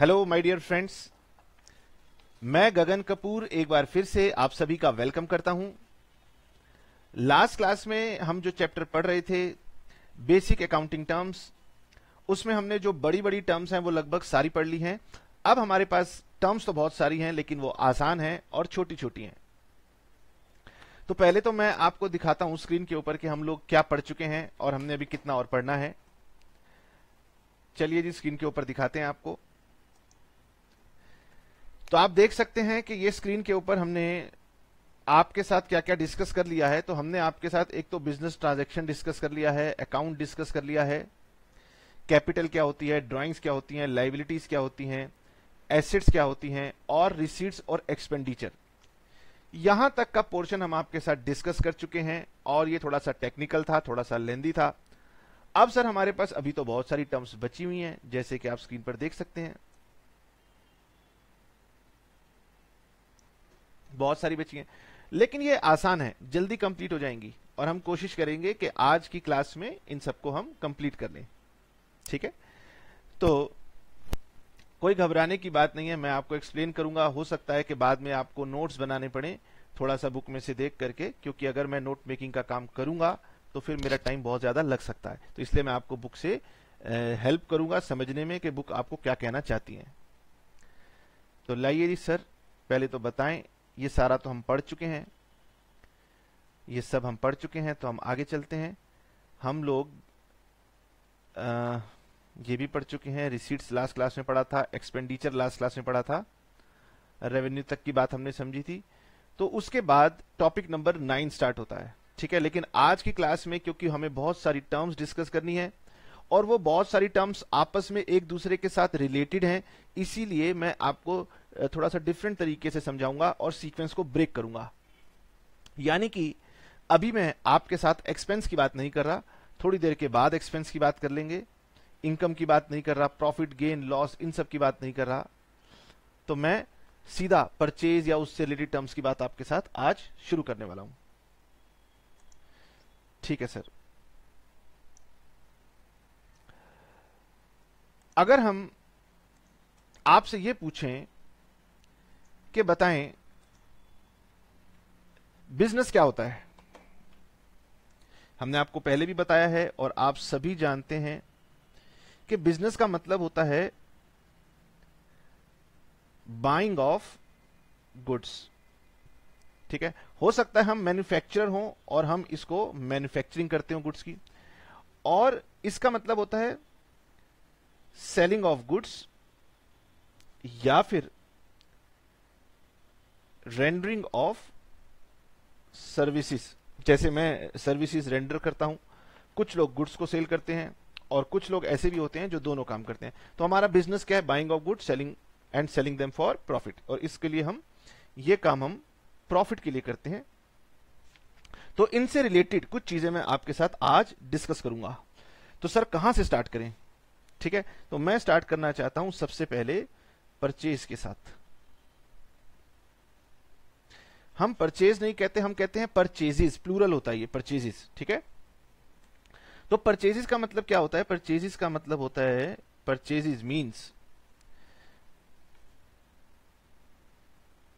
Hello my dear friends, मैं गगन कपूर एक बार फिर से आप सभी का वेलकम करता हूं। लास्ट क्लास में हम जो चैप्टर पढ़ रहे थे बेसिक अकाउंटिंग टर्म्स, उसमें हमने जो बड़ी बड़ी टर्म्स हैं वो लगभग सारी पढ़ ली हैं। अब हमारे पास टर्म्स तो बहुत सारी हैं लेकिन वो आसान हैं और छोटी छोटी हैं। तो पहले तो मैं आपको दिखाता हूं स्क्रीन के ऊपर कि हम लोग क्या पढ़ चुके हैं और हमने अभी कितना और पढ़ना है। चलिए जी, स्क्रीन के ऊपर दिखाते हैं आपको। तो आप देख सकते हैं कि ये स्क्रीन के ऊपर हमने आपके साथ क्या क्या डिस्कस कर लिया है। तो हमने आपके साथ एक तो बिजनेस ट्रांजैक्शन डिस्कस कर लिया है, अकाउंट डिस्कस कर लिया है, कैपिटल क्या होती है, ड्राइंग्स क्या होती हैं, लाइबिलिटीज क्या होती हैं, एसेट्स क्या होती हैं और रिसीट्स और एक्सपेंडिचर। यहां तक का पोर्शन हम आपके साथ डिस्कस कर चुके हैं और ये थोड़ा सा टेक्निकल था, थोड़ा सा लेंदी था। अब सर हमारे पास अभी तो बहुत सारी टर्म्स बची हुई हैं, जैसे कि आप स्क्रीन पर देख सकते हैं बहुत सारी बची हैं, लेकिन ये आसान है, जल्दी कंप्लीट हो जाएंगी और हम कोशिश करेंगे कि आज की क्लास में इन सबको हम कंप्लीट कर लें। ठीक है, तो कोई घबराने की बात नहीं है, मैं आपको एक्सप्लेन करूंगा। हो सकता है कि बाद में आपको नोट्स बनाने पड़े थोड़ा सा बुक में से देख करके, क्योंकि अगर मैं नोट मेकिंग का काम करूंगा तो फिर मेरा टाइम बहुत ज्यादा लग सकता है। तो इसलिए मैं आपको बुक से हेल्प करूंगा समझने में कि बुक आपको क्या कहना चाहती है। तो लाइए जी सर, पहले तो बताएं, ये सारा तो हम पढ़ चुके हैं, ये सब हम पढ़ चुके हैं। तो हम आगे चलते हैं। हम लोग ये भी पढ़ चुके हैं, रिसीट्स लास्ट क्लास में पढ़ा था, एक्सपेंडिचर लास्ट क्लास में पढ़ा था, रेवेन्यू तक की बात हमने समझी थी। तो उसके बाद टॉपिक नंबर 9 स्टार्ट होता है। ठीक है, लेकिन आज की क्लास में क्योंकि हमें बहुत सारी टर्म्स डिस्कस करनी है और वो बहुत सारी टर्म्स आपस में एक दूसरे के साथ रिलेटेड हैं, इसीलिए मैं आपको थोड़ा सा डिफरेंट तरीके से समझाऊंगा और सीक्वेंस को ब्रेक करूंगा। यानी कि अभी मैं आपके साथ एक्सपेंस की बात नहीं कर रहा, थोड़ी देर के बाद एक्सपेंस की बात कर लेंगे, इनकम की बात नहीं कर रहा, प्रॉफिट गेन लॉस इन सब की बात नहीं कर रहा। तो मैं सीधा परचेज या उससे रिलेटेड टर्म्स की बात आपके साथ आज शुरू करने वाला हूं। ठीक है सर, अगर हम आपसे ये पूछें कि बताएं बिजनेस क्या होता है, हमने आपको पहले भी बताया है और आप सभी जानते हैं कि बिजनेस का मतलब होता है बाइंग ऑफ गुड्स। ठीक है, हो सकता है हम मैन्युफैक्चरर हों और हम इसको मैन्युफैक्चरिंग करते हो गुड्स की, और इसका मतलब होता है सेलिंग ऑफ गुड्स या फिर रेंडरिंग ऑफ सर्विसेज। जैसे मैं सर्विसेज रेंडर करता हूं, कुछ लोग गुड्स को सेल करते हैं और कुछ लोग ऐसे भी होते हैं जो दोनों काम करते हैं। तो हमारा बिजनेस क्या है? Buying of goods, selling and selling them for profit. और इसके लिए हम ये काम हम प्रॉफिट के लिए करते हैं। तो इनसे रिलेटेड कुछ चीजें मैं आपके साथ आज डिस्कस करूंगा। तो सर कहां से स्टार्ट करें? ठीक है, तो मैं स्टार्ट करना चाहता हूं सबसे पहले परचेज के साथ। हम परचेज नहीं कहते, हम कहते हैं परचेजेस, प्लूरल होता है ये परचेजेस। ठीक है, तो परचेजेस का मतलब क्या होता है? परचेजेस का मतलब होता है, परचेजेस मींस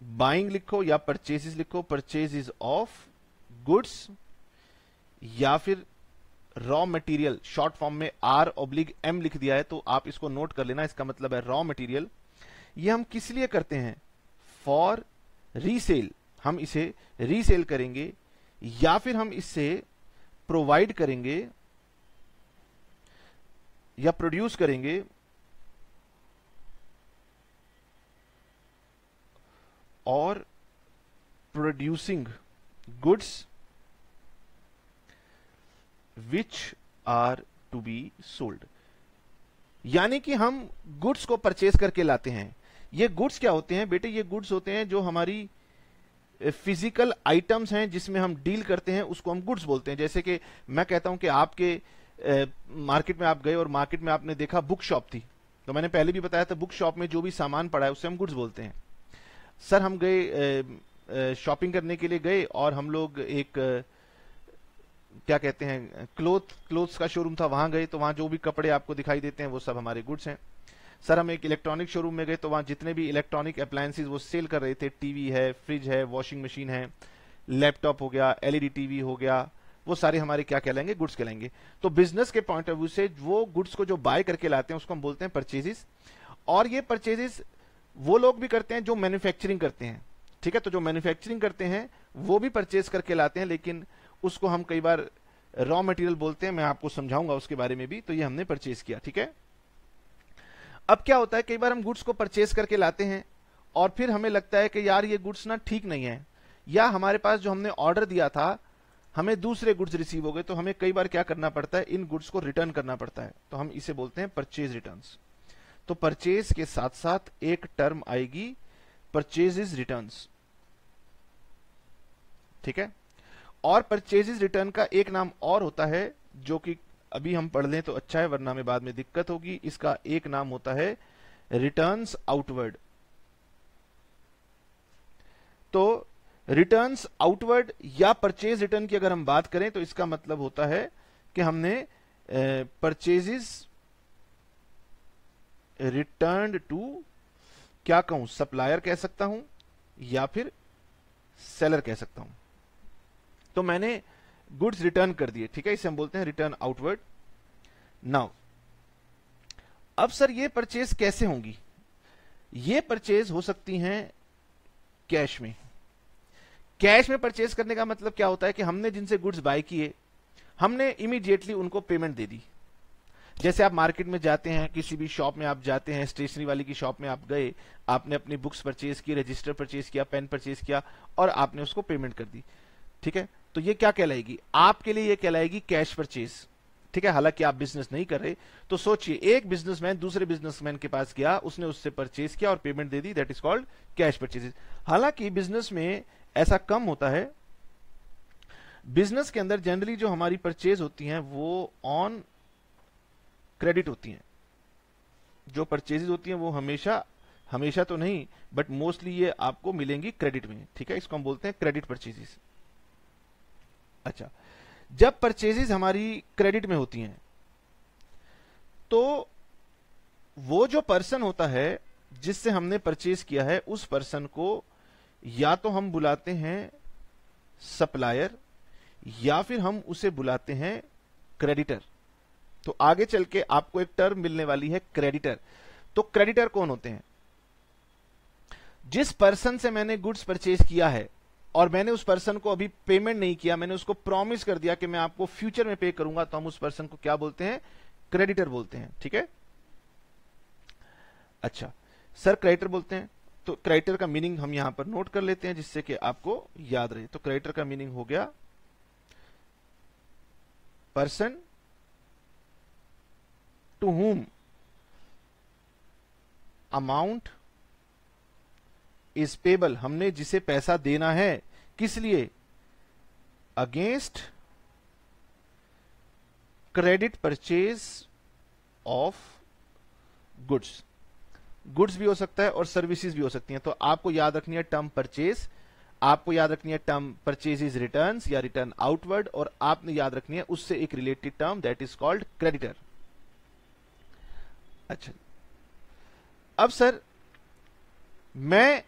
बाइंग लिखो या परचेजेस लिखो, परचेजेस ऑफ गुड्स या फिर रॉ मटेरियल। शॉर्ट फॉर्म में R/M लिख दिया है तो आप इसको नोट कर लेना, इसका मतलब है रॉ मटेरियल। ये हम किस लिए करते हैं? For resale. हम इसे रीसेल करेंगे या फिर हम इससे प्रोवाइड करेंगे या प्रोड्यूस करेंगे और producing goods which are to be sold. यानी कि हम गुड्स को परचेज करके लाते हैं। ये गुड्स क्या होते हैं बेटे? ये गुड्स होते हैं जो हमारी फिजिकल आइटम्स हैं जिसमें हम डील करते हैं, उसको हम गुड्स बोलते हैं। जैसे कि मैं कहता हूं कि आपके मार्केट में आप गए और मार्केट में आपने देखा बुक शॉप थी, तो मैंने पहले भी बताया था बुक शॉप में जो भी सामान पड़ा है उससे हम गुड्स बोलते हैं। सर हम गए शॉपिंग करने के लिए गए और हम लोग एक क्या कहते हैं क्लोथ्स का शोरूम था, वहां गए तो वहां जो भी कपड़े आपको दिखाई देते हैं वो सब हमारे गुड्स हैं। सर हम एक इलेक्ट्रॉनिक शोरूम में गए तो वहां जितने भी इलेक्ट्रॉनिक अप्लायंसेज वो सेल कर रहे थे, टीवी है, फ्रिज है, वॉशिंग मशीन है, लैपटॉप हो गया, एलईडी टीवी हो गया, वो सारे हमारे क्या कहलाएंगे, गुड्स कहलाएंगे। तो बिजनेस के पॉइंट ऑफ व्यू से वो गुड्स को जो बाय करके लाते हैं उसको हम बोलते हैं परचेजेस। और ये परचेजेस वो लोग भी करते हैं जो मैन्युफैक्चरिंग करते हैं, ठीक है। तो जो मैन्युफैक्चरिंग करते हैं वो भी परचेज करके लाते हैं, लेकिन उसको हम कई बार रॉ मटेरियल बोलते हैं, मैं आपको समझाऊंगा उसके बारे में भी। तो ये हमने परचेज किया, ठीक है। अब क्या होता है, कई बार हम गुड्स को परचेज करके लाते हैं और फिर हमें लगता है कि यार ये गुड्स ना ठीक नहीं है, या हमारे पास जो हमने ऑर्डर दिया था हमें दूसरे गुड्स रिसीव हो गए, तो हमें कई बार क्या करना पड़ता है, इन गुड्स को रिटर्न करना पड़ता है। तो हम इसे बोलते हैं परचेज रिटर्न्स। तो परचेज के साथ साथ एक टर्म आएगी परचेजेस रिटर्न्स, ठीक है। और परचेजेस रिटर्न का एक नाम और होता है जो कि अभी हम पढ़ लें तो अच्छा है, वरना में बाद में दिक्कत होगी। इसका एक नाम होता है रिटर्न्स आउटवर्ड। तो रिटर्न्स आउटवर्ड या परचेज रिटर्न की अगर हम बात करें तो इसका मतलब होता है कि हमने परचेजेस रिटर्न टू, क्या कहूं, सप्लायर कह सकता हूं या फिर सेलर कह सकता हूं। तो मैंने गुड्स रिटर्न कर दिए, ठीक है, इसे हम बोलते हैं रिटर्न आउटवर्ड। नाउ अब सर ये परचेज कैसे होंगी? ये परचेज हो सकती हैं कैश में। कैश में परचेज करने का मतलब क्या होता है कि हमने जिनसे गुड्स बाय किए हमने इमीडिएटली उनको पेमेंट दे दी। जैसे आप मार्केट में जाते हैं, किसी भी शॉप में आप जाते हैं, स्टेशनरी वाली की शॉप में आप गए, आपने अपनी बुक्स परचेज की, रजिस्टर परचेज किया, पेन परचेज किया और आपने उसको पेमेंट कर दी, ठीक है। तो ये क्या कहलाएगी? आपके लिए ये कहलाएगी कैश परचेज, ठीक है। हालांकि आप बिजनेस नहीं कर रहे, तो सोचिए एक बिजनेसमैन दूसरे बिजनेसमैन के पास गया, उसने उससे परचेज किया और payment they the, that is called cash purchase. हालांकि बिजनेस में ऐसा कम होता है। बिजनेस के अंदर जनरली जो हमारी परचेज होती हैं वो ऑन क्रेडिट होती हैं। जो परचेजेस होती हैं वो हमेशा तो नहीं, बट मोस्टली ये आपको मिलेंगी क्रेडिट में, ठीक है। इसको हम बोलते हैं क्रेडिट परचेजेस। अच्छा, जब परचेजेस हमारी क्रेडिट में होती हैं तो वो जो पर्सन होता है जिससे हमने परचेज किया है उस पर्सन को या तो हम बुलाते हैं सप्लायर या फिर हम उसे बुलाते हैं क्रेडिटर। तो आगे चल के आपको एक टर्म मिलने वाली है क्रेडिटर। तो क्रेडिटर कौन होते हैं? जिस पर्सन से मैंने गुड्स परचेज किया है और मैंने उस पर्सन को अभी पेमेंट नहीं किया, मैंने उसको प्रॉमिस कर दिया कि मैं आपको फ्यूचर में पे करूंगा, तो हम उस पर्सन को क्या बोलते हैं? क्रेडिटर बोलते हैं, ठीक है। अच्छा सर, क्रेडिटर बोलते हैं, तो क्रेडिटर का मीनिंग हम यहां पर नोट कर लेते हैं जिससे कि आपको याद रहे। तो क्रेडिटर का मीनिंग हो गया person to whom amount is payable, हमने जिसे पैसा देना है, किस लिए? Against credit purchase of goods. Goods भी हो सकता है और सर्विसेज भी हो सकती हैं। तो आपको याद रखनी है टर्म परचेज, आपको याद रखनी है टर्म परचेजेस रिटर्न्स या रिटर्न आउटवर्ड, और आपने याद रखनी है उससे एक related term that is called creditor. अच्छा, अब सर मैं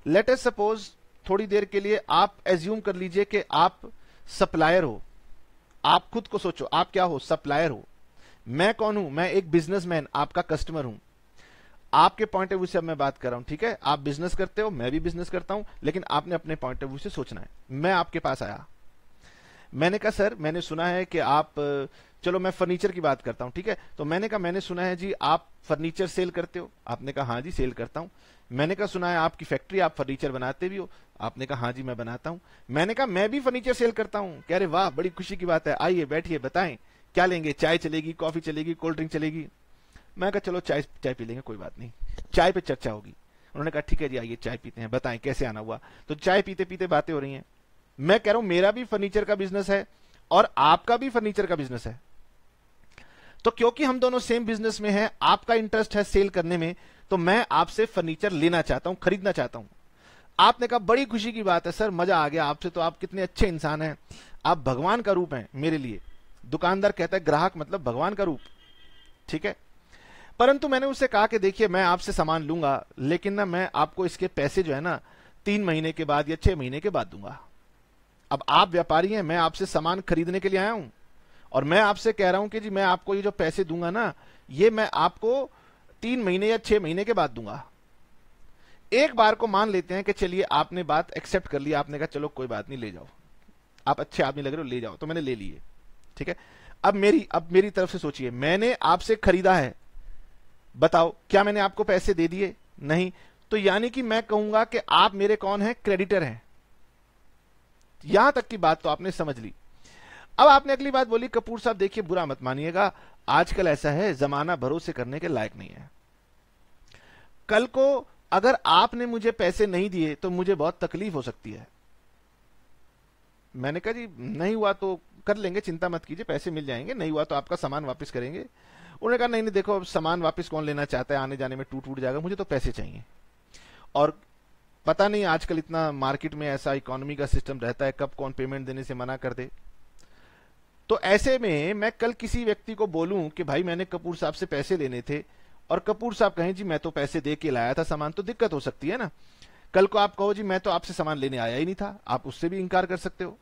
लेट अस सपोज थोड़ी देर के लिए आप एज्यूम कर लीजिए कि आप सप्लायर हो। आप खुद को सोचो, आप क्या हो? सप्लायर हो। मैं कौन हूं? मैं एक बिजनेसमैन, आपका कस्टमर हूं। आपके पॉइंट ऑफ व्यू से अब मैं बात कर रहा हूं, ठीक है। आप बिजनेस करते हो, मैं भी बिजनेस करता हूं, लेकिन आपने अपने पॉइंट ऑफ व्यू से सोचना है। मैं आपके पास आया, मैंने कहा सर मैंने सुना है कि आप, चलो मैं फर्नीचर की बात करता हूं, ठीक है। तो मैंने कहा मैंने सुना है जी आप फर्नीचर सेल करते हो। आपने कहा हाँ जी सेल करता हूं। मैंने कहा सुना है आपकी फैक्ट्री, आप फर्नीचर बनाते भी हो। आपने कहा हाँ जी मैं बनाता हूं। मैंने कहा मैं भी फर्नीचर सेल करता हूं। कह रहे वाह बड़ी खुशी की बात है, आइए बैठिए, बताएं क्या लेंगे? चाय चलेगी, कॉफी चलेगी, कोल्ड ड्रिंक चलेगी? मैं कहा चलो चाय पी लेंगे, कोई बात नहीं, चाय पे चर्चा होगी। उन्होंने कहा ठीक है जी आइए चाय पीते हैं, बताएं कैसे आना हुआ। तो चाय पीते पीते बातें हो रही हैं। मैं कह रहा हूं मेरा भी फर्नीचर का बिजनेस है और आपका भी फर्नीचर का बिजनेस है। तो क्योंकि हम दोनों सेम बिजनेस में हैं, आपका इंटरेस्ट है सेल करने में, तो मैं आपसे फर्नीचर लेना चाहता हूं, खरीदना चाहता हूं। आपने कहा बड़ी खुशी की बात है सर, मजा आ गया आपसे, तो आप कितने अच्छे इंसान हैं, आप भगवान का रूप हैं मेरे लिए। दुकानदार कहता है ग्राहक मतलब भगवान का रूप, ठीक है। परंतु मैंने उससे कहा कि देखिए मैं आपसे सामान लूंगा, लेकिन ना मैं आपको इसके पैसे जो है ना 3 महीने के बाद या 6 महीने के बाद दूंगा। अब आप व्यापारी हैं, मैं आपसे सामान खरीदने के लिए आया हूं और मैं आपसे कह रहा हूं कि जी मैं आपको ये जो पैसे दूंगा ना, ये मैं आपको 3 महीने या 6 महीने के बाद दूंगा। एक बार को मान लेते हैं कि चलिए आपने बात एक्सेप्ट कर लिया, आपने कहा चलो कोई बात नहीं, ले जाओ, आप अच्छे आदमी लग रहे हो, ले जाओ, तो मैंने ले लिए, ठीक है। अब मेरी तरफ से सोचिए, मैंने आपसे खरीदा है, बताओ क्या मैंने आपको पैसे दे दिए? नहीं। तो यानी कि मैं कहूंगा कि आप मेरे कौन हैं? क्रेडिटर हैं। यहां तक की बात तो आपने समझ ली। अब आपने अगली बात बोली, कपूर साहब देखिए बुरा मत मानिएगा, आजकल ऐसा है जमाना भरोसे करने के लायक नहीं है। कल को अगर आपने मुझे पैसे नहीं दिए तो मुझे बहुत तकलीफ हो सकती है। मैंने कहा जी नहीं हुआ तो कर लेंगे, चिंता मत कीजिए, पैसे मिल जाएंगे, नहीं हुआ तो आपका सामान वापस करेंगे। उन्होंने कहा नहीं नहीं देखो, अब सामान वापस कौन लेना चाहता है, आने जाने में टूट जाएगा, मुझे तो पैसे चाहिए। और पता नहीं आजकल इतना मार्केट में ऐसा इकोनॉमी का सिस्टम रहता है, कब कौन पेमेंट देने से मना कर दे। तो ऐसे में मैं कल किसी व्यक्ति को बोलूं कि भाई मैंने कपूर साहब से पैसे लेने थे, और कपूर साहब कहें जी मैं तो पैसे दे के लाया था सामान, तो दिक्कत हो सकती है ना। कल को आप कहो जी मैं तो आपसे सामान लेने आया ही नहीं था, आप उससे भी इंकार कर सकते हो,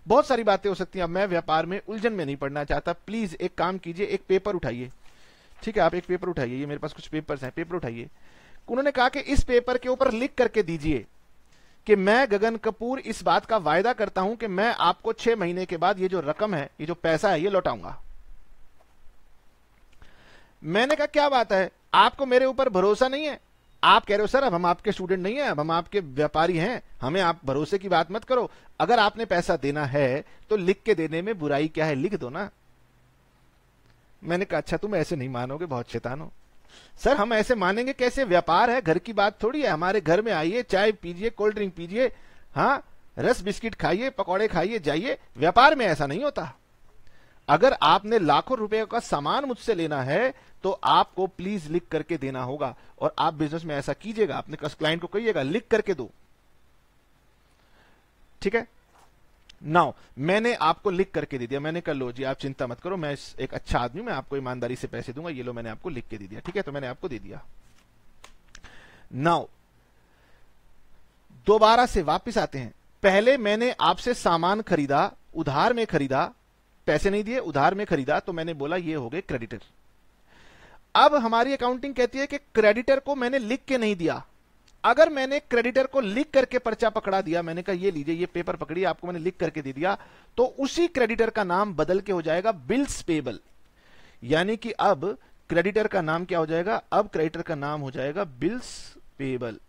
बहुत सारी बातें हो सकती हैं। अब मैं व्यापार में उलझन में नहीं पड़ना चाहता, प्लीज एक काम कीजिए, एक पेपर उठाइए, ठीक है, आप एक पेपर उठाइए, ये मेरे पास कुछ पेपर्स हैं, पेपर उठाइए। उन्होंने कहा कि इस पेपर के ऊपर लिख करके दीजिए कि मैं गगन कपूर इस बात का वायदा करता हूं कि मैं आपको 6 महीने के बाद ये जो रकम है, ये जो पैसा है, ये लौटाऊंगा। मैंने कहा क्या बात है, आपको मेरे ऊपर भरोसा नहीं है? आप कह रहे हो सर अब हम आपके स्टूडेंट नहीं है, अब हम आपके व्यापारी हैं, हमें आप भरोसे की बात मत करो, अगर आपने पैसा देना है तो लिख के देने में बुराई क्या है, लिख दो ना। मैंने कहा अच्छा तुम ऐसे नहीं मानोगे, बहुत शैतान हो। सर हम ऐसे मानेंगे कैसे, व्यापार है, घर की बात थोड़ी है, हमारे घर में आइए, चाय पीजिए, कोल्ड ड्रिंक पीजिए, हाँ रस बिस्किट खाइए, पकौड़े खाइए, जाइए। व्यापार में ऐसा नहीं होता। अगर आपने लाखों रुपए का सामान मुझसे लेना है तो आपको प्लीज लिख करके देना होगा, और आप बिजनेस में ऐसा कीजिएगा, अपने क्लाइंट को कहिएगा लिख करके दो, ठीक है। नाउ मैंने आपको लिख करके दे दिया, मैंने कहा लो जी आप चिंता मत करो, मैं एक अच्छा आदमी हूं, मैं आपको ईमानदारी से पैसे दूंगा, ये लो मैंने आपको लिख के दे दिया, ठीक है, तो मैंने आपको दे दिया। नाउ दोबारा से वापस आते हैं, पहले मैंने आपसे सामान खरीदा, उधार में खरीदा, पैसे नहीं दिए, उधार में खरीदा, तो मैंने बोला ये हो गए क्रेडिटर। अब हमारी अकाउंटिंग कहती है कि क्रेडिटर को मैंने लिख के नहीं दिया। अगर मैंने क्रेडिटर को लिख करके पर्चा पकड़ा दिया, मैंने कहा ये लीजिए ये पेपर पकड़िए, आपको मैंने लिख करके दे दिया, तो उसी क्रेडिटर का नाम बदल के हो जाएगा बिल्स पेबल। यानी कि अब क्रेडिटर का नाम क्या हो जाएगा, अब क्रेडिटर का नाम हो जाएगा बिल्स पेबल।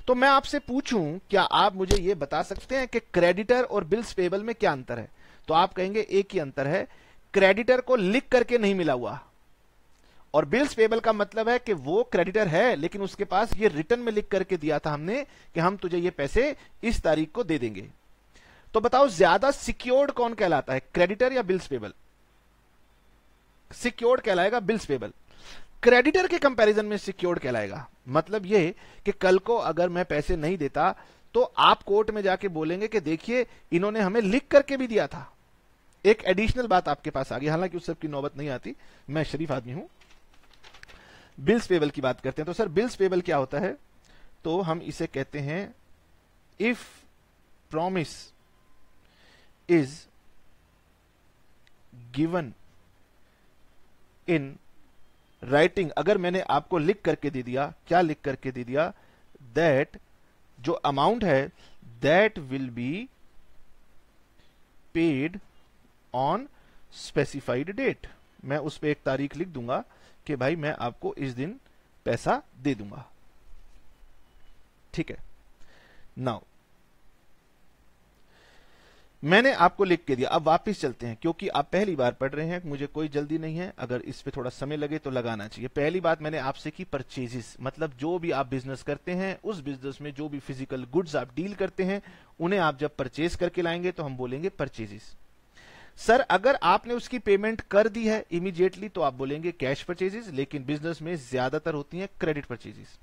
तो मैं आपसे पूछूं, क्या आप मुझे यह बता सकते हैं कि क्रेडिटर और बिल्स पेबल में क्या अंतर है? तो आप कहेंगे एक ही अंतर है, क्रेडिटर को लिख करके नहीं मिला हुआ, और बिल्स पेबल का मतलब है कि वो क्रेडिटर है लेकिन उसके पास ये रिटर्न में लिख करके दिया था हमने कि हम तुझे ये पैसे इस तारीख को दे देंगे। तो बताओ ज्यादा सिक्योर्ड कौन कहलाता है, क्रेडिटर या बिल्स पेबल? सिक्योर्ड कहलाएगा बिल्स पेबल, क्रेडिटर के कंपैरिजन में सिक्योर्ड कहलाएगा। मतलब ये कि कल को अगर मैं पैसे नहीं देता तो आप कोर्ट में जाके बोलेंगे कि देखिए इन्होंने हमें लिख करके भी दिया था। एक एडिशनल बात आपके पास आ गई, हालांकि उस सब की नौबत नहीं आती, मैं शरीफ आदमी हूं। बिल्स पेबल की बात करते हैं। तो सर बिल्स पेबल क्या होता है? तो हम इसे कहते हैं if promise is given in writing, अगर मैंने आपको लिख करके दे दिया, क्या लिख करके दे दिया, दैट जो अमाउंट है that will be paid on specified date, मैं उस पर एक तारीख लिख दूंगा कि भाई मैं आपको इस दिन पैसा दे दूंगा, ठीक है। नाउ मैंने आपको लिख के दिया। अब वापस चलते हैं, क्योंकि आप पहली बार पढ़ रहे हैं, मुझे कोई जल्दी नहीं है, अगर इस पे थोड़ा समय लगे तो लगाना चाहिए। पहली बात मैंने आपसे की परचेजेस, मतलब जो भी आप बिजनेस करते हैं उस बिजनेस में जो भी फिजिकल गुड्स आप डील करते हैं उन्हें आप जब परचेज करके लाएंगे तो हम बोलेंगे परचेजेस। सर अगर आपने उसकी पेमेंट कर दी है इमीडिएटली तो आप बोलेंगे कैश परचेजेस, लेकिन बिजनेस में ज्यादातर होती हैं क्रेडिट परचेजेस।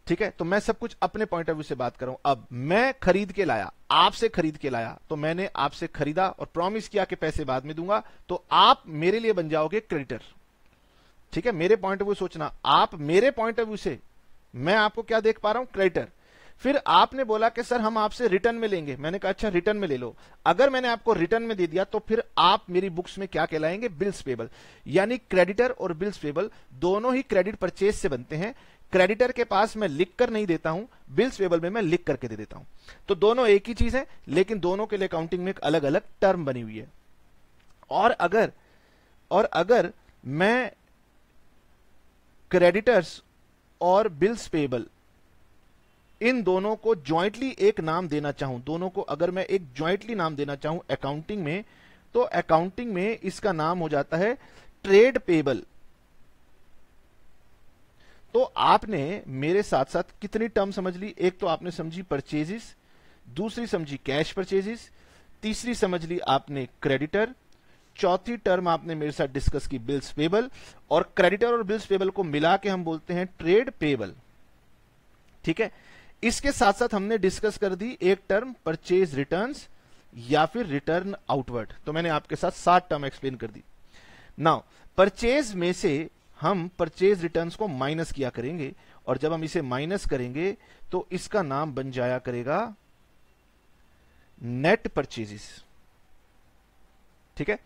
ठीक है, तो मैं सब कुछ अपने पॉइंट ऑफ व्यू से बात कर रहा हूं। अब मैं खरीद के लाया, आपसे खरीद के लाया, तो मैंने आपसे खरीदा और प्रॉमिस किया कि पैसे बाद में दूंगा, तो आप मेरे लिए बन जाओगे क्रेडिटर। ठीक है, मेरे पॉइंट ऑफ व्यू सोचना, आप मेरे पॉइंट ऑफ व्यू से, मैं आपको क्या देख पा रहा हूं, क्रेडिटर। फिर आपने बोला कि सर हम आपसे रिटर्न में लेंगे, मैंने कहा अच्छा रिटर्न में ले लो। अगर मैंने आपको रिटर्न में दे दिया तो फिर आप मेरी बुक्स में क्या कहलाएंगे, बिल्स पेबल। यानी क्रेडिटर और बिल्स पेबल दोनों ही क्रेडिट परचेज से बनते हैं। क्रेडिटर के पास मैं लिख कर नहीं देता हूं, बिल्स पेबल में मैं लिख करके दे देता हूं। तो दोनों एक ही चीज है, लेकिन दोनों के लिए अकाउंटिंग में एक अलग अलग टर्म बनी हुई है। और अगर मैं क्रेडिटर्स और बिल्स पेबल इन दोनों को ज्वाइंटली एक नाम देना चाहूं, दोनों को अगर मैं एक ज्वाइंटली नाम देना चाहूं अकाउंटिंग में, तो अकाउंटिंग में इसका नाम हो जाता है ट्रेड पेबल। तो आपने मेरे साथ साथ कितनी टर्म समझ ली, एक तो आपने समझी परचेजेस, दूसरी समझी कैश परचेजेस, तीसरी समझ ली आपने क्रेडिटर, चौथी टर्म आपने मेरे साथ डिस्कस की बिल्स पेबल, और क्रेडिटर और बिल्स पेबल को मिला के हम बोलते हैं ट्रेड पेबल। ठीक है, इसके साथ साथ हमने डिस्कस कर दी एक टर्म परचेज रिटर्न्स या फिर रिटर्न आउटवर्ड। तो मैंने आपके साथ 7 टर्म एक्सप्लेन कर दी। नाउ परचेज में से हम परचेज रिटर्न्स को माइनस किया करेंगे, और जब हम इसे माइनस करेंगे तो इसका नाम बन जाया करेगा नेट परचेजेस। ठीक है,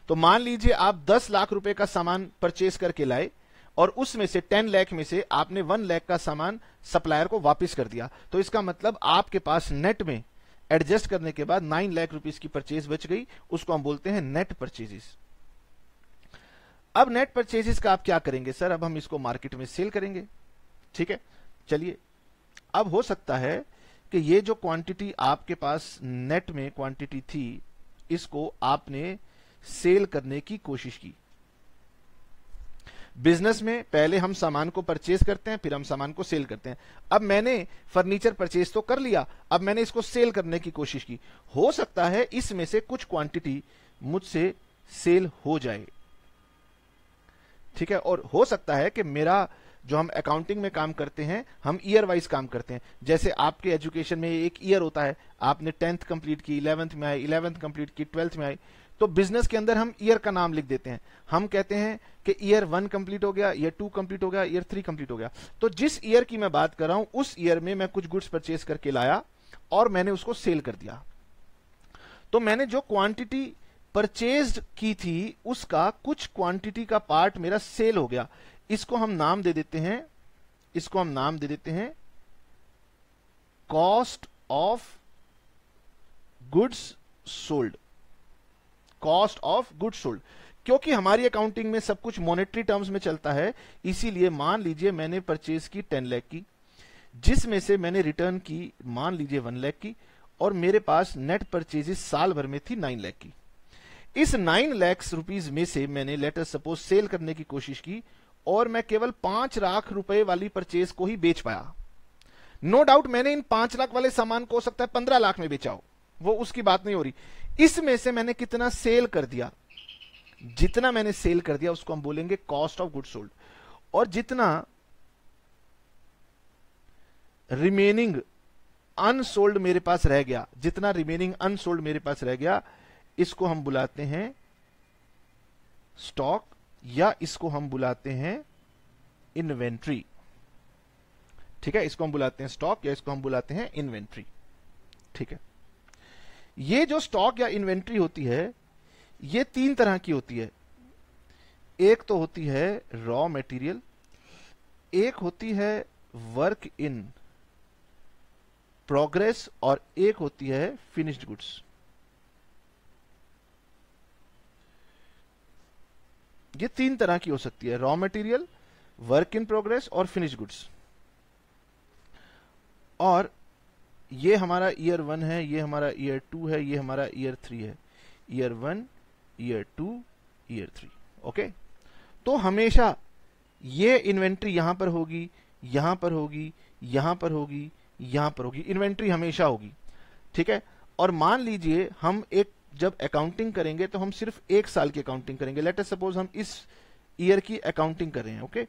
तो मान लीजिए आप 10 लाख रुपए का सामान परचेज करके लाए, और उसमें से 10 लाख में से आपने 1 लाख का सामान सप्लायर को वापस कर दिया, तो इसका मतलब आपके पास नेट में एडजस्ट करने के बाद 9 लाख रुपीस की परचेज बच गई, उसको हम बोलते हैं नेट परचेजेस। अब नेट परचेजेस का आप क्या करेंगे, सर अब हम इसको मार्केट में सेल करेंगे। ठीक है, चलिए, अब हो सकता है कि ये जो क्वांटिटी आपके पास नेट में क्वांटिटी थी, इसको आपने सेल करने की कोशिश की। बिजनेस में पहले हम सामान को परचेज करते हैं, फिर हम सामान को सेल करते हैं। अब मैंने फर्नीचर परचेज तो कर लिया, अब मैंने इसको सेल करने की कोशिश की। हो सकता है इसमें से कुछ क्वांटिटी मुझसे सेल हो जाए। ठीक है, और हो सकता है कि मेरा जो हम अकाउंटिंग में काम करते हैं, हम ईयर वाइज काम करते हैं। जैसे आपके एजुकेशन में एक ईयर होता है, आपने 10th कंप्लीट की, 11th में आई, 11th कंप्लीट की, 12th में आई, तो बिजनेस के अंदर हम ईयर का नाम लिख देते हैं। हम कहते हैं कि ईयर 1 कंप्लीट हो गया, ईयर 2 कंप्लीट हो गया, ईयर 3 कंप्लीट हो गया। तो जिस ईयर की मैं बात कर रहा हूं, उस ईयर में मैं कुछ गुड्स परचेज करके लाया और मैंने उसको सेल कर दिया। तो मैंने जो क्वांटिटी परचेज्ड की थी, उसका कुछ क्वांटिटी का पार्ट मेरा सेल हो गया। इसको हम नाम दे देते हैं, cost of goods sold. Cost of goods sold, क्योंकि हमारी अकाउंटिंग में सब कुछ मॉनेटरी टर्म्स में चलता है, इसीलिए मान लीजिए मैंने परचेज की 10 लाख की, जिसमें से मैंने रिटर्न की मान लीजिए 1 लाख की, और मेरे पास नेट परचेजेस साल भर में थी 9 लाख की। इस 9 लाख रुपीस में से मैंने लेटर सपोज सेल करने की कोशिश की, और मैं केवल 5 लाख रुपए वाली परचेज को ही बेच पाया। नो डाउट मैंने इन 5 लाख वाले सामान को हो सकता है 15 लाख में बेचा हो, वो उसकी बात नहीं हो रही। इसमें से मैंने कितना सेल कर दिया, जितना मैंने सेल कर दिया उसको हम बोलेंगे कॉस्ट ऑफ गुड्स सोल्ड, और जितना रिमेनिंग अनसोल्ड मेरे पास रह गया, जितना रिमेनिंग अनसोल्ड मेरे पास रह गया, इसको हम बुलाते हैं स्टॉक, या इसको हम बुलाते हैं इन्वेंट्री। ठीक है, इसको हम बुलाते हैं स्टॉक, या इसको हम बुलाते हैं इन्वेंट्री। ठीक है, ये जो स्टॉक या इन्वेंट्री होती है, ये 3 तरह की होती है। एक तो होती है रॉ मटेरियल, एक होती है वर्क इन प्रोग्रेस, और एक होती है फिनिश्ड गुड्स। ये 3 तरह की हो सकती है, raw material, work in progress और फिनिश्ड गुड्स। और ये हमारा ईयर 1 है, ये हमारा ईयर 2 है, ये हमारा ईयर 3 है। Year 1, year 2, year 3। ओके, तो हमेशा ये इन्वेंट्री यहां पर होगी, यहां पर होगी, यहां पर होगी, यहां पर होगी, इन्वेंट्री हमेशा होगी। ठीक है, और मान लीजिए हम एक जब अकाउंटिंग करेंगे तो हम सिर्फ 1 साल की अकाउंटिंग करेंगे। लेट अस सपोज हम इस ईयर की अकाउंटिंग कर रहे हैं। ओके,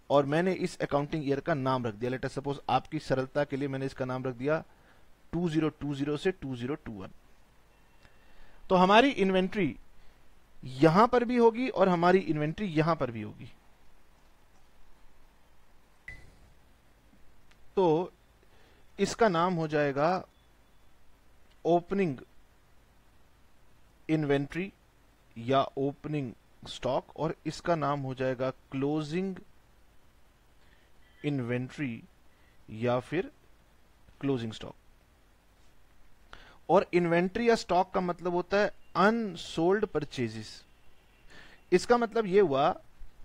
और मैंने इस अकाउंटिंग ईयर का नाम रख दिया। लेट अस सपोज आपकी सरलता के लिए मैंने इसका नाम रख दिया 2020 से 2021। तो हमारी इन्वेंट्री यहां पर भी होगी और हमारी इन्वेंट्री यहां पर भी होगी। तो इसका नाम हो जाएगा ओपनिंग इन्वेंट्री या ओपनिंग स्टॉक, और इसका नाम हो जाएगा क्लोजिंग इन्वेंट्री या फिर क्लोजिंग स्टॉक। और इन्वेंट्री या स्टॉक का मतलब होता है अनसोल्ड परचेजेस। इसका मतलब यह हुआ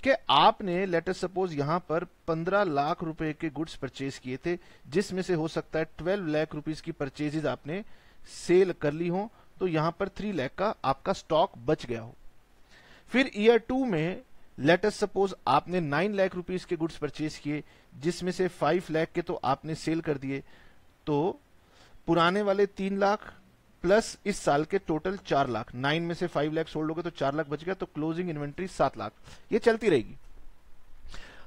कि आपने लेट अस सपोज यहां पर 15 लाख रुपए के गुड्स परचेज किए थे, जिसमें से हो सकता है 12 लाख रुपीस की परचेजेस आपने सेल कर ली हो, तो यहां पर 3 लाख का आपका स्टॉक बच गया हो। फिर ईयर 2 में लेट अस सपोज आपने 9 लाख रुपीस के गुड्स परचेज किए, जिसमें से 5 लाख के तो आपने सेल कर दिए, तो पुराने वाले 3 लाख प्लस इस साल के टोटल 4 लाख, 9 में से 5 लाख सोल्ड हो गए तो 4 लाख बच गया, तो क्लोजिंग इन्वेंट्री 7 लाख। ये चलती रहेगी।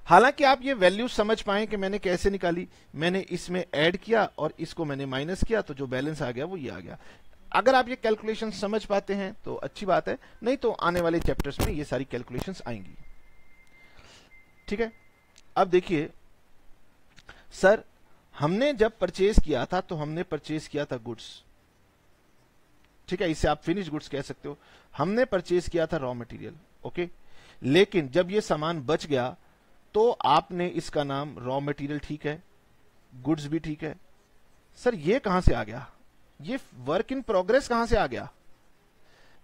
हालांकि आप ये वैल्यू समझ पाए कि मैंने कैसे निकाली, मैंने इसमें ऐड किया और इसको मैंने माइनस किया, तो जो बैलेंस आ गया वो ये आ गया। अगर आप ये कैलकुलेशन समझ पाते हैं तो अच्छी बात है, नहीं तो आने वाले चैप्टर्स में ये सारी कैलकुलेशंस आएंगी। ठीक है, अब देखिए सर, हमने जब परचेज किया था तो हमने परचेज किया था गुड्स। ठीक है, इसे आप फिनिश गुड्स कह सकते हो। हमने परचेज किया था रॉ मटेरियल, ओके। लेकिन जब ये सामान बच गया तो आपने इसका नाम रॉ मटेरियल, ठीक है, गुड्स भी ठीक है। सर ये कहां से आ गया, ये वर्क इन प्रोग्रेस कहां से आ गया?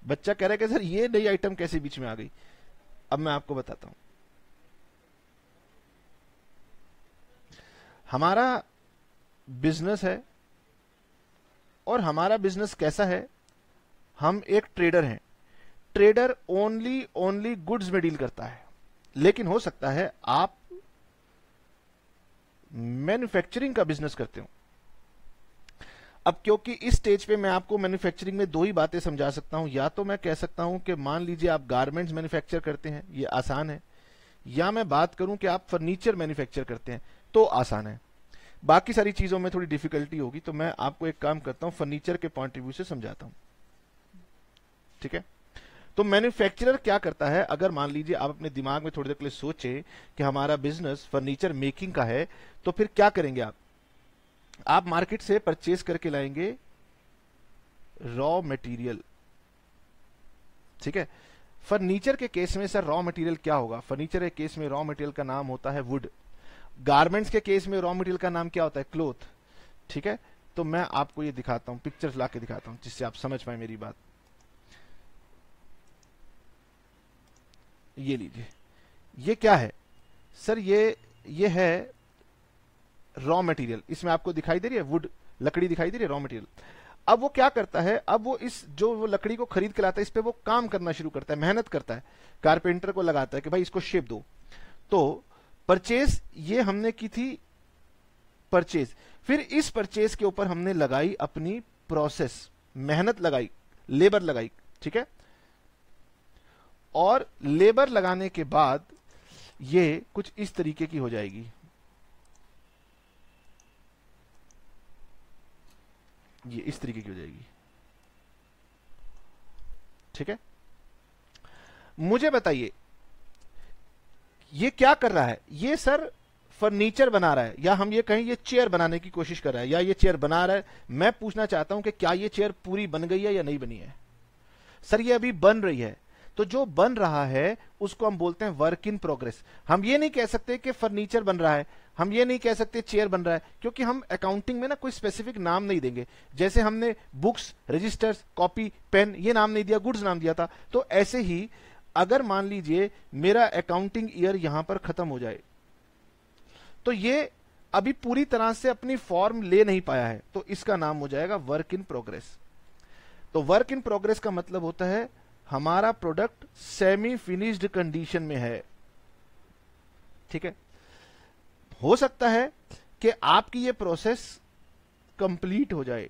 बच्चा कह रहा है कि सर ये नई आइटम कैसे बीच में आ गई। अब मैं आपको बताता हूं। हमारा बिजनेस है, और हमारा बिजनेस कैसा है, हम एक ट्रेडर हैं। ट्रेडर ओनली गुड्स में डील करता है, लेकिन हो सकता है आप मैन्युफैक्चरिंग का बिजनेस करते हो। अब क्योंकि इस स्टेज पे मैं आपको मैन्युफैक्चरिंग में 2 ही बातें समझा सकता हूं, या तो मैं कह सकता हूं कि मान लीजिए आप गारमेंट्स मैन्युफैक्चर करते हैं, ये आसान है, या मैं बात करूं कि आप फर्नीचर मैन्युफैक्चर करते हैं तो आसान है। बाकी सारी चीजों में थोड़ी डिफिकल्टी होगी, तो मैं आपको एक काम करता हूं, फर्नीचर के पॉइंट ऑफ व्यू से समझाता हूं। ठीक है, तो मैन्युफैक्चरर क्या करता है, अगर मान लीजिए आप अपने दिमाग में थोड़ी देर के लिए सोचें कि हमारा बिजनेस फर्नीचर मेकिंग का है, तो फिर क्या करेंगे आप मार्केट से परचेज करके लाएंगे रॉ मटेरियल। ठीक है, फर्नीचर के केस में सर रॉ मटेरियल क्या होगा? फर्नीचर के केस में रॉ मटेरियल का नाम होता है वुड। गारमेंट्स के केस में रॉ मटेरियल का नाम क्या होता है? क्लोथ। ठीक है, तो मैं आपको ये दिखाता हूं, पिक्चर्स ला के दिखाता हूं जिससे आप समझ पाए मेरी बात। ये लीजिए, ये क्या है सर? ये है रॉ मटेरियल। इसमें आपको दिखाई दे रही है वुड, लकड़ी दिखाई दे रही है, रॉ मटेरियल। अब वो क्या करता है, अब वो वो लकड़ी को खरीद के लाता है, इस पे वो काम करना शुरू करता है, मेहनत करता है, कारपेंटर को लगाता है कि भाई इसको शेप दो। तो परचेज ये हमने की थी परचेज, फिर इस परचेज के ऊपर हमने लगाई अपनी प्रोसेस, मेहनत लगाई, लेबर लगाई। ठीक है, और लेबर लगाने के बाद ये कुछ इस तरीके की हो जाएगी। ये इस तरीके की हो जाएगी। ठीक है, मुझे बताइए ये क्या कर रहा है? ये सर फर्नीचर बना रहा है, या हम ये कहें ये चेयर बनाने की कोशिश कर रहा है, या ये चेयर बना रहा है। मैं पूछना चाहता हूं कि क्या ये चेयर पूरी बन गई है या नहीं बनी है? सर ये अभी बन रही है। तो जो बन रहा है उसको हम बोलते हैं वर्क इन प्रोग्रेस। हम ये नहीं कह सकते कि फर्नीचर बन रहा है, हम ये नहीं कह सकते चेयर बन रहा है, क्योंकि हम अकाउंटिंग में ना कोई स्पेसिफिक नाम नहीं देंगे। जैसे हमने बुक्स, रजिस्टर्स, कॉपी, पेन ये नाम नहीं दिया, गुड्स नाम दिया था। तो ऐसे ही अगर मान लीजिए मेरा अकाउंटिंग ईयर यहां पर खत्म हो जाए, तो ये अभी पूरी तरह से अपनी फॉर्म ले नहीं पाया है, तो इसका नाम हो जाएगा वर्क इन प्रोग्रेस। तो वर्क इन प्रोग्रेस का मतलब होता है हमारा प्रोडक्ट सेमी फिनिश्ड कंडीशन में है। ठीक है, हो सकता है कि आपकी ये प्रोसेस कंप्लीट हो जाए,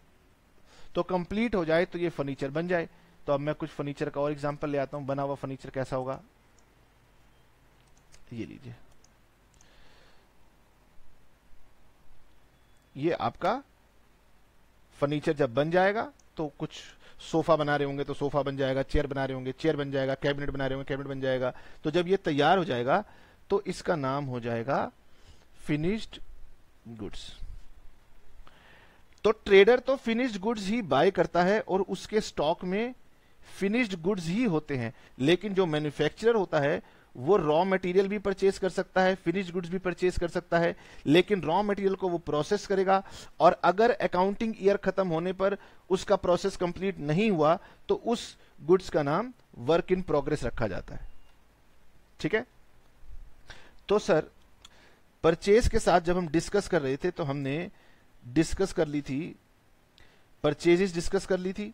तो कंप्लीट हो जाए तो ये फर्नीचर बन जाए। तो अब मैं कुछ फर्नीचर का और एग्जांपल ले आता हूं। बना हुआ फर्नीचर कैसा होगा, ये लीजिए। ये आपका फर्नीचर जब बन जाएगा तो कुछ सोफा बना रहे होंगे तो सोफा बन जाएगा, चेयर बना रहे होंगे चेयर बन जाएगा, कैबिनेट बना रहे होंगे कैबिनेट बन जाएगा। तो जब ये तैयार हो जाएगा तो इसका नाम हो जाएगा फिनिश्ड गुड्स। तो ट्रेडर तो फिनिश्ड गुड्स ही बाय करता है और उसके स्टॉक में फिनिश्ड गुड्स ही होते हैं, लेकिन जो मैन्युफैक्चरर होता है वो रॉ मटेरियल भी परचेज कर सकता है, फिनिश्ड गुड्स भी परचेज कर सकता है, लेकिन रॉ मटेरियल को वो प्रोसेस करेगा और अगर अकाउंटिंग ईयर खत्म होने पर उसका प्रोसेस कंप्लीट नहीं हुआ तो उस गुड्स का नाम वर्क इन प्रोग्रेस रखा जाता है। ठीक है। तो सर परचेज के साथ जब हम डिस्कस कर रहे थे तो हमने डिस्कस कर ली थी, परचेजेस डिस्कस कर ली थी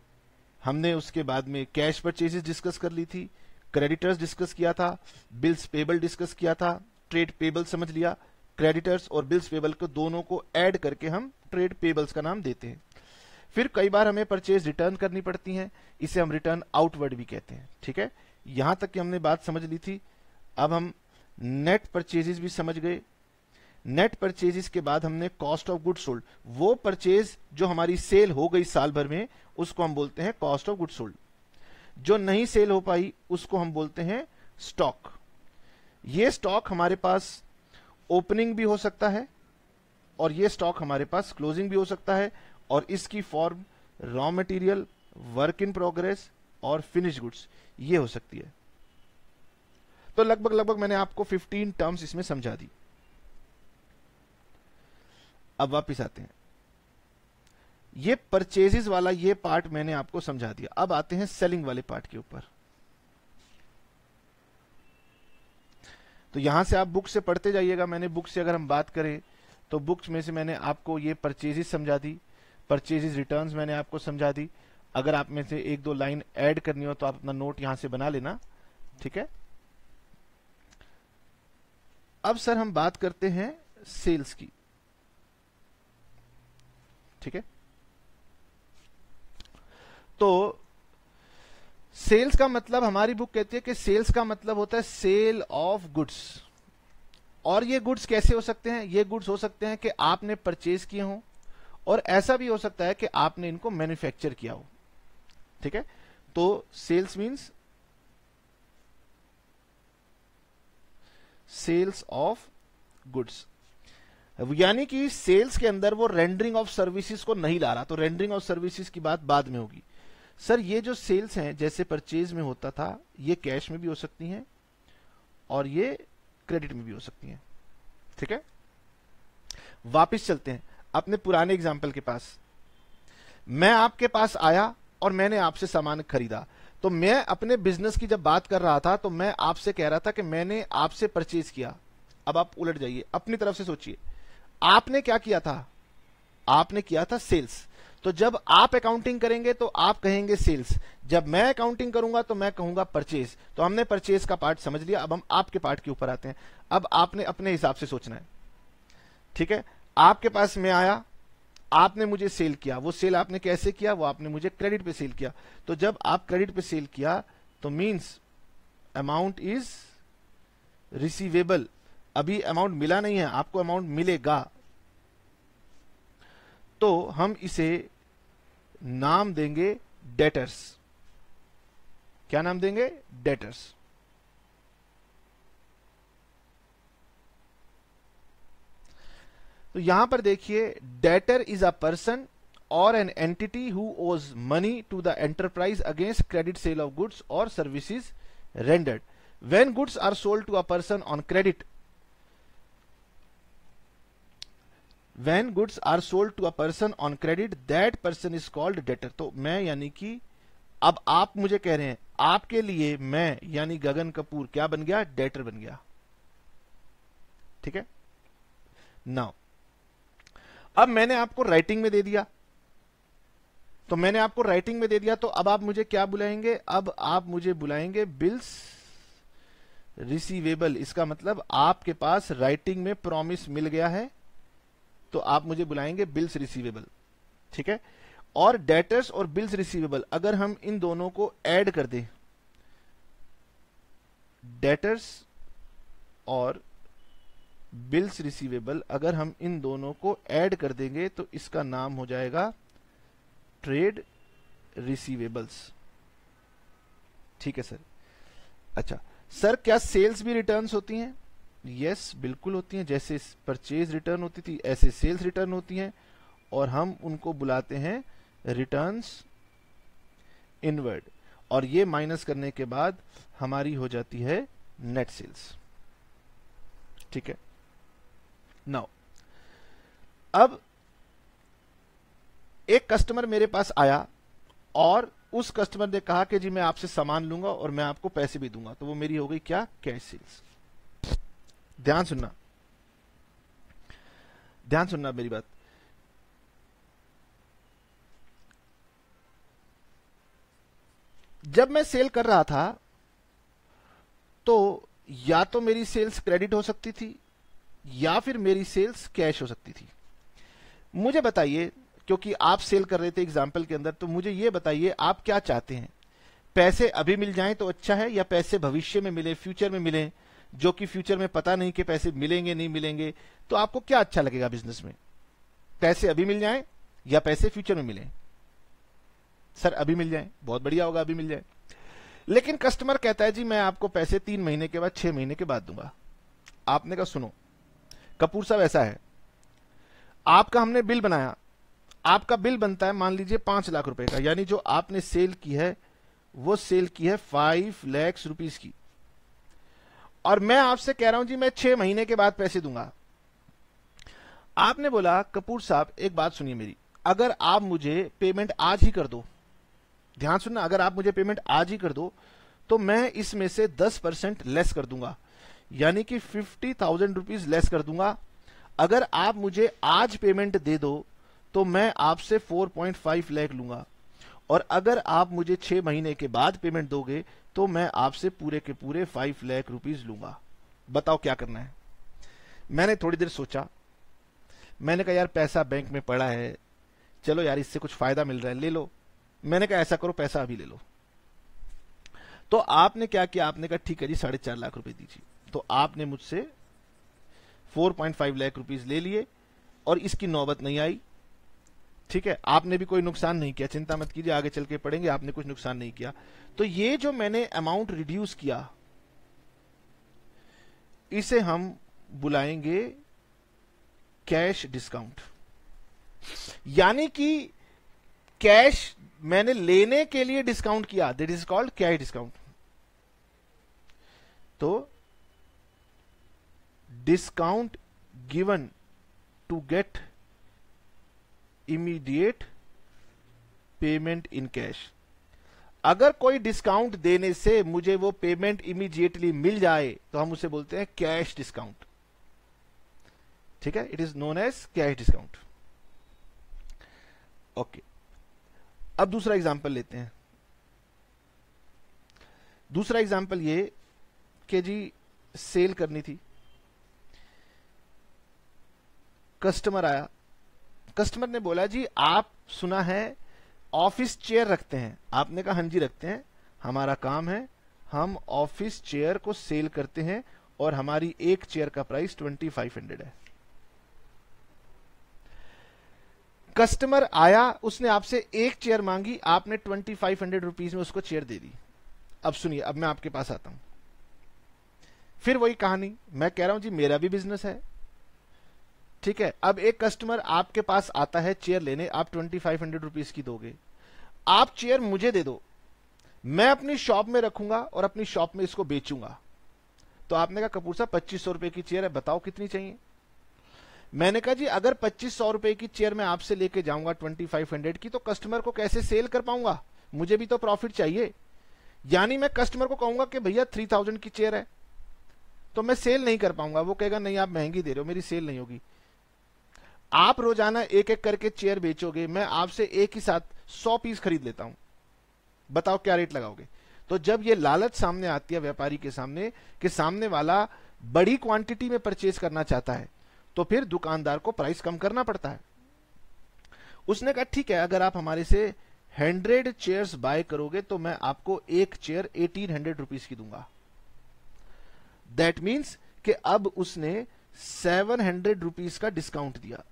हमने, उसके बाद में कैश परचेजेस डिस्कस कर ली थी, क्रेडिटर्स डिस्कस किया था, बिल्स पेबल डिस्कस किया था, ट्रेड पेबल समझ लिया, क्रेडिटर्स और बिल्स पेबल को दोनों को ऐड करके हम ट्रेड पेबल्स का नाम देते हैं। फिर कई बार हमें परचेज रिटर्न करनी पड़ती है, इसे हम रिटर्न आउटवर्ड भी कहते हैं। ठीक है, यहां तक कि हमने बात समझ ली थी। अब हम नेट परचेजेस भी समझ गए। नेट परचेजेस के बाद हमने कॉस्ट ऑफ गुड सोल्ड, वो परचेज जो हमारी सेल हो गई साल भर में उसको हम बोलते हैं कॉस्ट ऑफ गुड सोल्ड। जो नहीं सेल हो पाई उसको हम बोलते हैं स्टॉक। ये स्टॉक हमारे पास ओपनिंग भी हो सकता है और ये स्टॉक हमारे पास क्लोजिंग भी हो सकता है और इसकी form raw material, work in progress और फिनिश गुड्स ये हो सकती है। तो लगभग मैंने आपको 15 टर्म्स इसमें समझा दी। अब वापिस आते हैं, ये परचेजेस वाला ये पार्ट मैंने आपको समझा दिया। अब आते हैं सेलिंग वाले पार्ट के ऊपर। तो यहां से आप बुक से पढ़ते जाइएगा। मैंने बुक से अगर हम बात करें तो बुक्स में से मैंने आपको ये परचेजेस समझा दी, परचेजेस रिटर्न्स मैंने आपको समझा दी। अगर आप में से एक दो लाइन ऐड करनी हो तो आप अपना नोट यहां से बना लेना। ठीक है। अब सर हम बात करते हैं सेल्स की। ठीक है, तो सेल्स का मतलब हमारी बुक कहती है कि सेल्स का मतलब होता है सेल ऑफ गुड्स। और ये गुड्स कैसे हो सकते हैं? ये गुड्स हो सकते हैं कि आपने परचेज किए हो और ऐसा भी हो सकता है कि आपने इनको मैन्युफैक्चर किया हो। ठीक है, तो sales means sales of goods, यानी कि सेल्स के अंदर वो रेंडरिंग ऑफ सर्विसेज को नहीं ला रहा। तो रेंडरिंग ऑफ सर्विसेज की बात बाद में होगी। सर ये जो सेल्स हैं जैसे परचेज में होता था, ये कैश में भी हो सकती हैं और ये क्रेडिट में भी हो सकती हैं। ठीक है, वापिस चलते हैं अपने पुराने एग्जाम्पल के पास। मैं आपके पास आया और मैंने आपसे सामान खरीदा। तो मैं अपने बिजनेस की जब बात कर रहा था तो मैं आपसे कह रहा था कि मैंने आपसे परचेज किया। अब आप उलट जाइए, अपनी तरफ से सोचिए, आपने क्या किया था? आपने किया था सेल्स। तो जब आप अकाउंटिंग करेंगे तो आप कहेंगे सेल्स, जब मैं अकाउंटिंग करूंगा तो मैं कहूंगा परचेज। तो हमने परचेज का पार्ट समझ लिया। अब हम आपके पार्ट के ऊपर आते हैं। अब आपने अपने हिसाब से सोचना है। ठीक है, आपके पास मैं आया, आपने मुझे सेल किया। वो सेल आपने कैसे किया? वो आपने मुझे क्रेडिट पे सेल किया। तो जब आप क्रेडिट पे सेल किया तो मींस अमाउंट इज रिसीवेबल। अभी अमाउंट मिला नहीं है, आपको अमाउंट मिलेगा। तो हम इसे नाम देंगे डेटर्स। क्या नाम देंगे? डेटर्स। तो यहां पर देखिए, डेटर इज अ पर्सन और an entity who owes money to the enterprise against credit sale of goods और services rendered. When goods are sold to a person on credit, when goods are sold to a person on credit, that person is called debtor। तो मैं यानी कि अब आप मुझे कह रहे हैं, आपके लिए मैं यानी गगन कपूर क्या बन गया? डेटर बन गया। ठीक है, नाउ अब मैंने आपको राइटिंग में दे दिया। तो मैंने आपको राइटिंग में दे दिया, तो अब आप मुझे क्या बुलाएंगे? अब आप मुझे बुलाएंगे बिल्स रिसीवेबल। इसका मतलब आपके पास राइटिंग में प्रॉमिस मिल गया है, तो आप मुझे बुलाएंगे बिल्स रिसीवेबल। ठीक है, और डेटर्स और बिल्स रिसीवेबल अगर हम इन दोनों को ऐड कर दें, डेटर्स और बिल्स रिसीवेबल, अगर हम इन दोनों को ऐड कर देंगे तो इसका नाम हो जाएगा ट्रेड रिसीवेबल्स। ठीक है सर। अच्छा सर, क्या सेल्स भी रिटर्न्स होती हैं? यस, बिल्कुल होती हैं। जैसे परचेज रिटर्न होती थी ऐसे सेल्स रिटर्न होती हैं, और हम उनको बुलाते हैं रिटर्न्स इनवर्ड, और ये माइनस करने के बाद हमारी हो जाती है नेट सेल्स। ठीक है। नाउ अब एक कस्टमर मेरे पास आया और उस कस्टमर ने कहा कि जी मैं आपसे सामान लूंगा और मैं आपको पैसे भी दूंगा, तो वो मेरी हो गई क्या? Cash sales. ध्यान सुनना, ध्यान सुनना मेरी बात। जब मैं सेल कर रहा था तो या तो मेरी सेल्स क्रेडिट हो सकती थी या फिर मेरी सेल्स कैश हो सकती थी। मुझे बताइए, क्योंकि आप सेल कर रहे थे एग्जाम्पल के अंदर, तो मुझे ये बताइए आप क्या चाहते हैं? पैसे अभी मिल जाएं तो अच्छा है, या पैसे भविष्य में मिले, फ्यूचर में मिले, जो कि फ्यूचर में पता नहीं कि पैसे मिलेंगे नहीं मिलेंगे? तो आपको क्या अच्छा लगेगा बिजनेस में? पैसे अभी मिल जाएं या पैसे फ्यूचर में मिले? सर अभी मिल जाए, बहुत बढ़िया होगा, अभी मिल जाए। लेकिन कस्टमर कहता है जी मैं आपको पैसे 3 महीने के बाद, 6 महीने के बाद दूंगा। आपने कहा सुनो कपूर साहब, ऐसा है, आपका हमने बिल बनाया, आपका बिल बनता है मान लीजिए 5 लाख रुपए का, यानी जो आपने सेल की है वो सेल की है 5 लाख रुपीस की, और मैं आपसे कह रहा हूं जी मैं 6 महीने के बाद पैसे दूंगा। आपने बोला कपूर साहब एक बात सुनिए मेरी, अगर आप मुझे पेमेंट आज ही कर दो, ध्यान सुनना, अगर आप मुझे पेमेंट आज ही कर दो तो मैं इसमें से 10% लेस कर दूंगा, यानी कि 50,000 रुपीज लेस कर दूंगा। अगर आप मुझे आज पेमेंट दे दो तो मैं आपसे 4.5 लाख लूंगा, और अगर आप मुझे 6 महीने के बाद पेमेंट दोगे तो मैं आपसे पूरे के पूरे 5 लाख रुपीज लूंगा। बताओ क्या करना है? मैंने थोड़ी देर सोचा, मैंने कहा यार पैसा बैंक में पड़ा है, चलो यार इससे कुछ फायदा मिल रहा है, ले लो। मैंने कहा ऐसा करो पैसा अभी ले लो। तो आपने क्या किया? आपने कहा ठीक है जी 4.5 लाख रुपए दीजिए। तो आपने मुझसे 4.5 लाख रुपीज ले लिए और इसकी नौबत नहीं आई। ठीक है, आपने भी कोई नुकसान नहीं किया, चिंता मत कीजिए, आगे चल के पढ़ेंगे, आपने कुछ नुकसान नहीं किया। तो ये जो मैंने अमाउंट रिड्यूस किया इसे हम बुलाएंगे कैश डिस्काउंट, यानी कि कैश मैंने लेने के लिए डिस्काउंट किया, that is called cash discount. तो discount given to get immediate payment in cash. अगर कोई डिस्काउंट देने से मुझे वो पेमेंट इमीडिएटली मिल जाए तो हम उसे बोलते हैं कैश डिस्काउंट। ठीक है, it is known as cash discount. Okay, अब दूसरा एग्जांपल लेते हैं। दूसरा एग्जांपल ये कि जी सेल करनी थी, कस्टमर आया, कस्टमर ने बोला जी आप सुना है ऑफिस चेयर रखते हैं? आपने कहा हाँ जी रखते हैं, हमारा काम है, हम ऑफिस चेयर को सेल करते हैं और हमारी एक चेयर का प्राइस 2500 है। कस्टमर आया, उसने आपसे एक चेयर मांगी, आपने 2500 रुपीज में उसको चेयर दे दी। अब सुनिए, अब मैं आपके पास आता हूं, फिर वही कहानी, मैं कह रहा हूं जी मेरा भी बिजनेस है। ठीक है, अब एक कस्टमर आपके पास आता है चेयर लेने, आप 2500 रुपीज की दोगे, आप चेयर मुझे दे दो, मैं अपनी शॉप में रखूंगा और अपनी शॉप में इसको बेचूंगा। तो आपने कहा कपूर साहब 2500 रुपए की चेयर है, बताओ कितनी चाहिए? मैंने कहा जी अगर 2500 रुपए की चेयर मैं आपसे लेके जाऊंगा 2500 की, तो कस्टमर को कैसे सेल कर पाऊंगा? मुझे भी तो प्रॉफिट चाहिए। यानी मैं कस्टमर को कहूंगा कि भैया 3000 की चेयर है, तो मैं सेल नहीं कर पाऊंगा। वो कहेगा नहीं आप महंगी दे रहे हो, मेरी सेल नहीं होगी। आप रोजाना एक एक करके चेयर बेचोगे, मैं आपसे एक ही साथ 100 पीस खरीद लेता हूं, बताओ क्या रेट लगाओगे? तो जब ये लालच सामने आती है व्यापारी के सामने कि सामने वाला बड़ी क्वांटिटी में परचेज करना चाहता है, तो फिर दुकानदार को प्राइस कम करना पड़ता है। उसने कहा ठीक है, अगर आप हमारे से 100 चेयर्स बाय करोगे तो मैं आपको एक चेयर 1800 रुपीज की दूंगा। दैट मीन्स कि अब उसने ₹700 का डिस्काउंट दिया।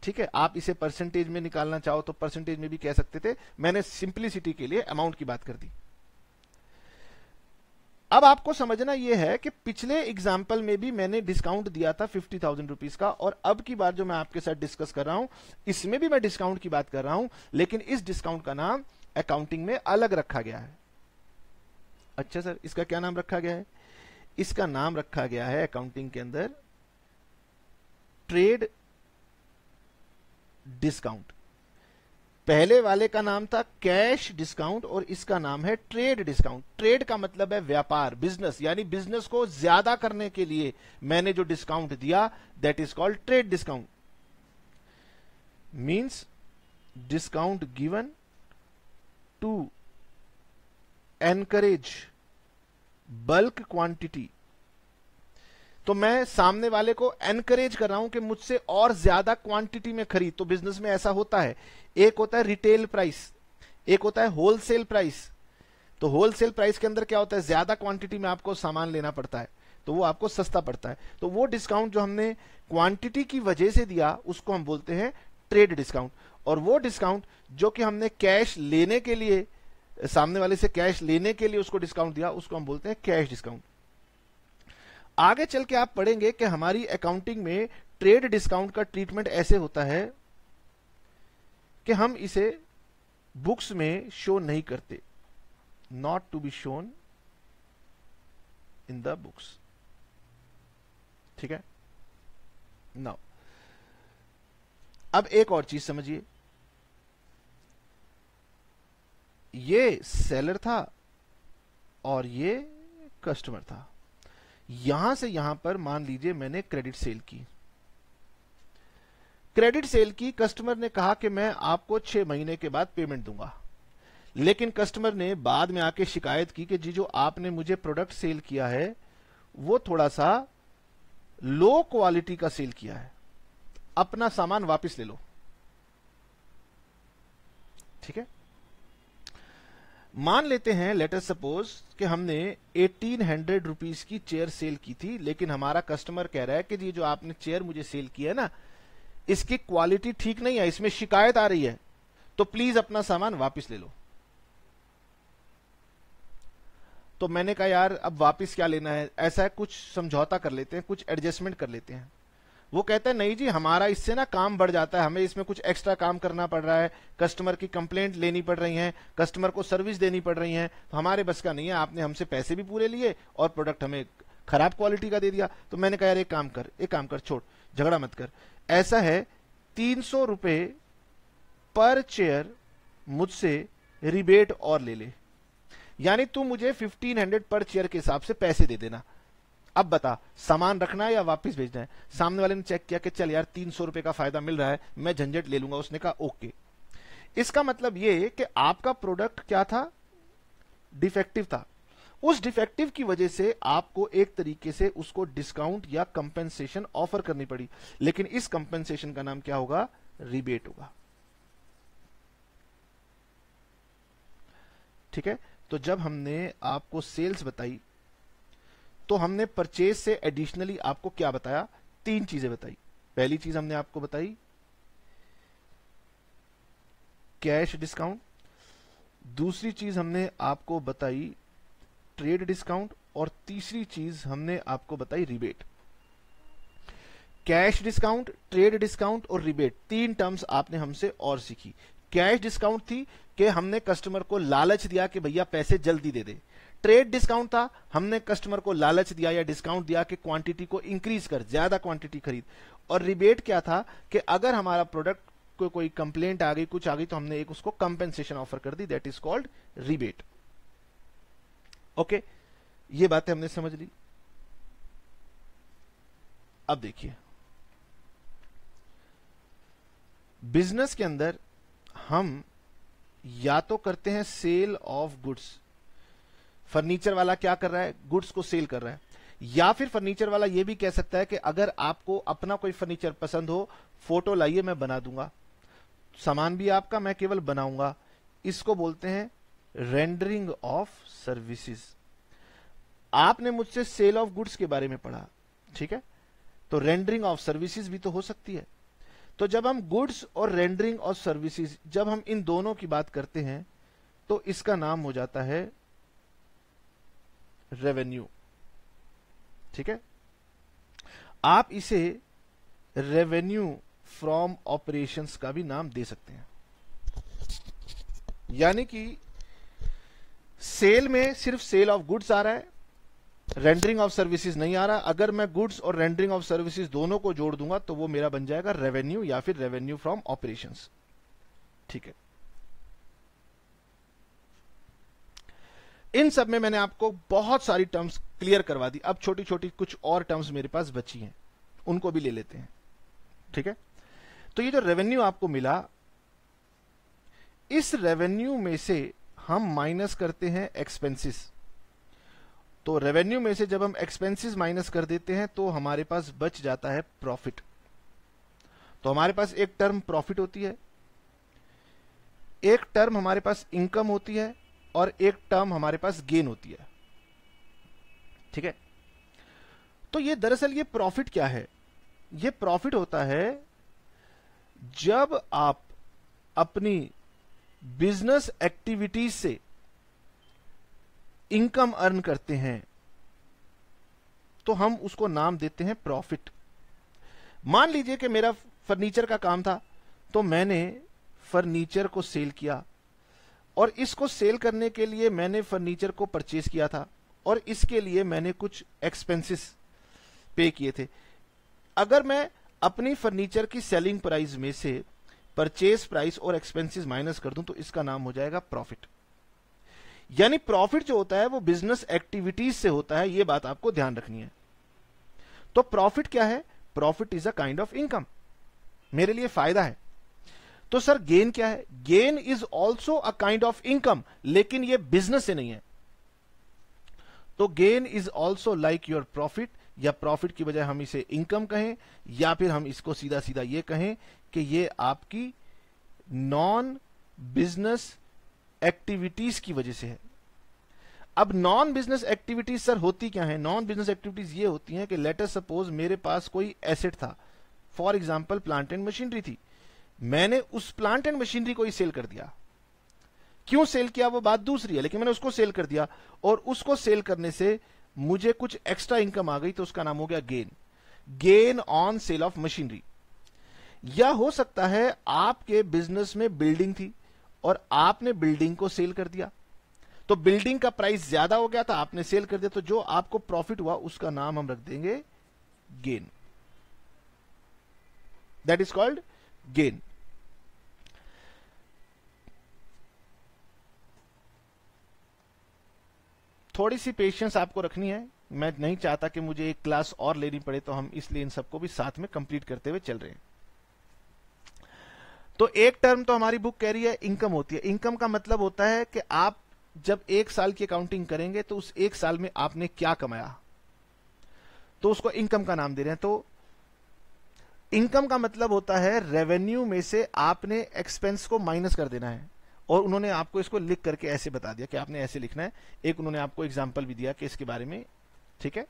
ठीक है, आप इसे परसेंटेज में निकालना चाहो तो परसेंटेज में भी कह सकते थे, मैंने सिंप्लिसिटी के लिए अमाउंट की बात कर दी। अब आपको समझना यह है कि पिछले एग्जाम्पल में भी मैंने डिस्काउंट दिया था ₹50,000 का, और अब की बार जो मैं आपके साथ डिस्कस कर रहा हूं इसमें भी मैं डिस्काउंट की बात कर रहा हूं, लेकिन इस डिस्काउंट का नाम अकाउंटिंग में अलग रखा गया है। अच्छा सर, इसका क्या नाम रखा गया है? इसका नाम रखा गया है अकाउंटिंग के अंदर ट्रेड डिस्काउंट। पहले वाले का नाम था कैश डिस्काउंट और इसका नाम है ट्रेड डिस्काउंट। ट्रेड का मतलब है व्यापार, बिजनेस, यानी बिजनेस को ज्यादा करने के लिए मैंने जो डिस्काउंट दिया, that is called trade discount. Means discount given to encourage bulk quantity. तो मैं सामने वाले को एनकरेज कर रहा हूं कि मुझसे और ज्यादा क्वांटिटी में खरीद। तो बिजनेस में ऐसा होता है, एक होता है रिटेल प्राइस, एक होता है होलसेल प्राइस। तो होलसेल प्राइस के अंदर क्या होता है, ज्यादा क्वांटिटी में आपको सामान लेना पड़ता है, तो वो आपको सस्ता पड़ता है। तो वो डिस्काउंट जो हमने क्वांटिटी की वजह से दिया उसको हम बोलते हैं ट्रेड डिस्काउंट। और वो डिस्काउंट जो कि हमने कैश लेने के लिए, सामने वाले से कैश लेने के लिए उसको डिस्काउंट दिया, उसको हम बोलते हैं कैश डिस्काउंट। आगे चल के आप पढ़ेंगे कि हमारी अकाउंटिंग में ट्रेड डिस्काउंट का ट्रीटमेंट ऐसे होता है कि हम इसे बुक्स में शो नहीं करते, not to be shown in the books. ठीक है, नाउ अब एक और चीज समझिए, ये सेलर था और ये कस्टमर था। यहां से यहां पर मान लीजिए मैंने क्रेडिट सेल की। क्रेडिट सेल की, कस्टमर ने कहा कि मैं आपको 6 महीने के बाद पेमेंट दूंगा, लेकिन कस्टमर ने बाद में आके शिकायत की कि जी जो आपने मुझे प्रोडक्ट सेल किया है वो थोड़ा सा लो क्वालिटी का सेल किया है, अपना सामान वापस ले लो। ठीक है, मान लेते हैं, लेट अस सपोज कि हमने 1800 रुपीज की चेयर सेल की थी, लेकिन हमारा कस्टमर कह रहा है कि ये जो आपने चेयर मुझे सेल की है ना, इसकी क्वालिटी ठीक नहीं है, इसमें शिकायत आ रही है, तो प्लीज अपना सामान वापस ले लो। तो मैंने कहा यार अब वापस क्या लेना है, ऐसा है कुछ समझौता कर लेते हैं, कुछ एडजस्टमेंट कर लेते हैं। वो कहता है नहीं जी, हमारा इससे ना काम बढ़ जाता है, हमें इसमें कुछ एक्स्ट्रा काम करना पड़ रहा है, कस्टमर की कंप्लेंट लेनी पड़ रही है, कस्टमर को सर्विस देनी पड़ रही है, तो हमारे बस का नहीं है, आपने हमसे पैसे भी पूरे लिए और प्रोडक्ट हमें खराब क्वालिटी का दे दिया। तो मैंने कहा यार एक काम कर, छोड़, झगड़ा मत कर, ऐसा है 300 रुपए पर चेयर मुझसे रिबेट और ले ले, यानी तू मुझे 1500 पर चेयर के हिसाब से पैसे दे देना। अब बता, सामान रखना है या वापस भेजना है? सामने वाले ने चेक किया कि चल यार 300 रुपए का फायदा मिल रहा है, मैं झंझट ले लूंगा। उसने कहा ओके। इसका मतलब ये कि आपका प्रोडक्ट क्या था, डिफेक्टिव था। उस डिफेक्टिव की वजह से आपको एक तरीके से उसको डिस्काउंट या कंपेंसेशन ऑफर करनी पड़ी, लेकिन इस कंपेंसेशन का नाम क्या होगा, रिबेट होगा। ठीक है, तो जब हमने आपको सेल्स बताई तो हमने परचेज से एडिशनली आपको क्या बताया, 3 चीजें बताई। पहली चीज हमने आपको बताई कैश डिस्काउंट, दूसरी चीज हमने आपको बताई ट्रेड डिस्काउंट, और तीसरी चीज हमने आपको बताई rebate. Cash discount, trade discount और रिबेट, 3 टर्म्स आपने हमसे और सीखी। कैश डिस्काउंट थी कि हमने कस्टमर को लालच दिया कि भैया पैसे जल्दी दे दे। ट्रेड डिस्काउंट था, हमने कस्टमर को लालच दिया या डिस्काउंट दिया कि क्वांटिटी को इंक्रीज कर, ज्यादा क्वांटिटी खरीद। और रिबेट क्या था कि अगर हमारा प्रोडक्ट को कोई कंप्लेंट आ गई, कुछ आ गई, तो हमने एक उसको कंपेंसेशन ऑफर कर दी, that is called rebate. Okay, ये बातें हमने समझ ली। अब देखिए, बिजनेस के अंदर हम या तो करते हैं सेल ऑफ गुड्स, फर्नीचर वाला क्या कर रहा है, गुड्स को सेल कर रहा है, या फिर फर्नीचर वाला ये भी कह सकता है कि अगर आपको अपना कोई फर्नीचर पसंद हो, फोटो लाइए मैं बना दूंगा, सामान भी आपका, मैं केवल बनाऊंगा। इसको बोलते हैं रेंडरिंग ऑफ सर्विसेज। आपने मुझसे सेल ऑफ गुड्स के बारे में पढ़ा, ठीक है, तो रेंडरिंग ऑफ सर्विसेज भी तो हो सकती है। तो जब हम गुड्स और रेंडरिंग ऑफ सर्विसेज, जब हम इन दोनों की बात करते हैं तो इसका नाम हो जाता है रेवेन्यू। ठीक है, आप इसे रेवेन्यू फ्रॉम ऑपरेशंस का भी नाम दे सकते हैं। यानी कि सेल में सिर्फ सेल ऑफ गुड्स आ रहा है, रेंडरिंग ऑफ सर्विसेज नहीं आ रहा। अगर मैं गुड्स और रेंडरिंग ऑफ सर्विसेज दोनों को जोड़ दूंगा तो वो मेरा बन जाएगा रेवेन्यू या फिर रेवेन्यू फ्रॉम ऑपरेशंस। ठीक है, इन सब में मैंने आपको बहुत सारी टर्म्स क्लियर करवा दी। अब छोटी छोटी कुछ और टर्म्स मेरे पास बची हैं, उनको भी ले लेते हैं। ठीक है, तो ये जो रेवेन्यू आपको मिला, इस रेवेन्यू में से हम माइनस करते हैं एक्सपेंसेस। तो रेवेन्यू में से जब हम एक्सपेंसेस माइनस कर देते हैं तो हमारे पास बच जाता है प्रॉफिट। तो हमारे पास एक टर्म प्रॉफिट होती है, एक टर्म हमारे पास इनकम होती है और एक टर्म हमारे पास गेन होती है। ठीक है, तो ये दरअसल ये प्रॉफिट क्या है? ये प्रॉफिट होता है जब आप अपनी बिजनेस एक्टिविटीज से इनकम अर्न करते हैं तो हम उसको नाम देते हैं प्रॉफिट। मान लीजिए कि मेरा फर्नीचर का काम था, तो मैंने फर्नीचर को सेल किया और इसको सेल करने के लिए मैंने फर्नीचर को परचेज किया था और इसके लिए मैंने कुछ एक्सपेंसेस पे किए थे। अगर मैं अपनी फर्नीचर की सेलिंग प्राइस में से परचेज प्राइस और एक्सपेंसेस माइनस कर दूं तो इसका नाम हो जाएगा प्रॉफिट। यानी प्रॉफिट जो होता है वो बिजनेस एक्टिविटीज से होता है, ये बात आपको ध्यान रखनी है। तो प्रॉफिट क्या है? Profit is a kind of income, मेरे लिए फायदा है। तो सर गेन क्या है? Gain is also a kind of income, लेकिन ये बिजनेस से नहीं है। तो gain is also like your profit, या प्रॉफिट की बजाय हम इसे इनकम कहें, या फिर हम इसको सीधा सीधा ये कहें कि ये आपकी नॉन बिजनेस एक्टिविटीज की वजह से है। अब नॉन बिजनेस एक्टिविटीज सर होती क्या है? नॉन बिजनेस एक्टिविटीज ये होती हैं कि लेट अस सपोज मेरे पास कोई एसेट था, for example plant and machinery थी, मैंने उस प्लांट एंड मशीनरी को ही सेल कर दिया। क्यों सेल किया वो बात दूसरी है, लेकिन मैंने उसको सेल कर दिया और उसको सेल करने से मुझे कुछ एक्स्ट्रा इनकम आ गई, तो उसका नाम हो गया gain. Gain on sale of machinery. या हो सकता है आपके बिजनेस में बिल्डिंग थी और आपने बिल्डिंग को सेल कर दिया, तो बिल्डिंग का प्राइस ज्यादा हो गया था, आपने सेल कर दिया, तो जो आपको प्रॉफिट हुआ उसका नाम हम रख देंगे gain. That is called gain. थोड़ी सी पेशेंस आपको रखनी है, मैं नहीं चाहता कि मुझे एक क्लास और लेनी पड़े, तो हम इसलिए इन सबको भी साथ में कंप्लीट करते हुए चल रहे हैं। तो एक टर्म तो हमारी बुक कह रही है इनकम होती है। इनकम का मतलब होता है कि आप जब एक साल की अकाउंटिंग करेंगे तो उस एक साल में आपने क्या कमाया, तो उसको इनकम का नाम दे रहे हैं। तो इनकम का मतलब होता है रेवेन्यू में से आपने एक्सपेंस को माइनस कर देना है, और उन्होंने आपको इसको लिख करके ऐसे बता दिया कि आपने ऐसे लिखना है। एक उन्होंने आपको एग्जांपल भी दिया कि इसके बारे में। ठीक है,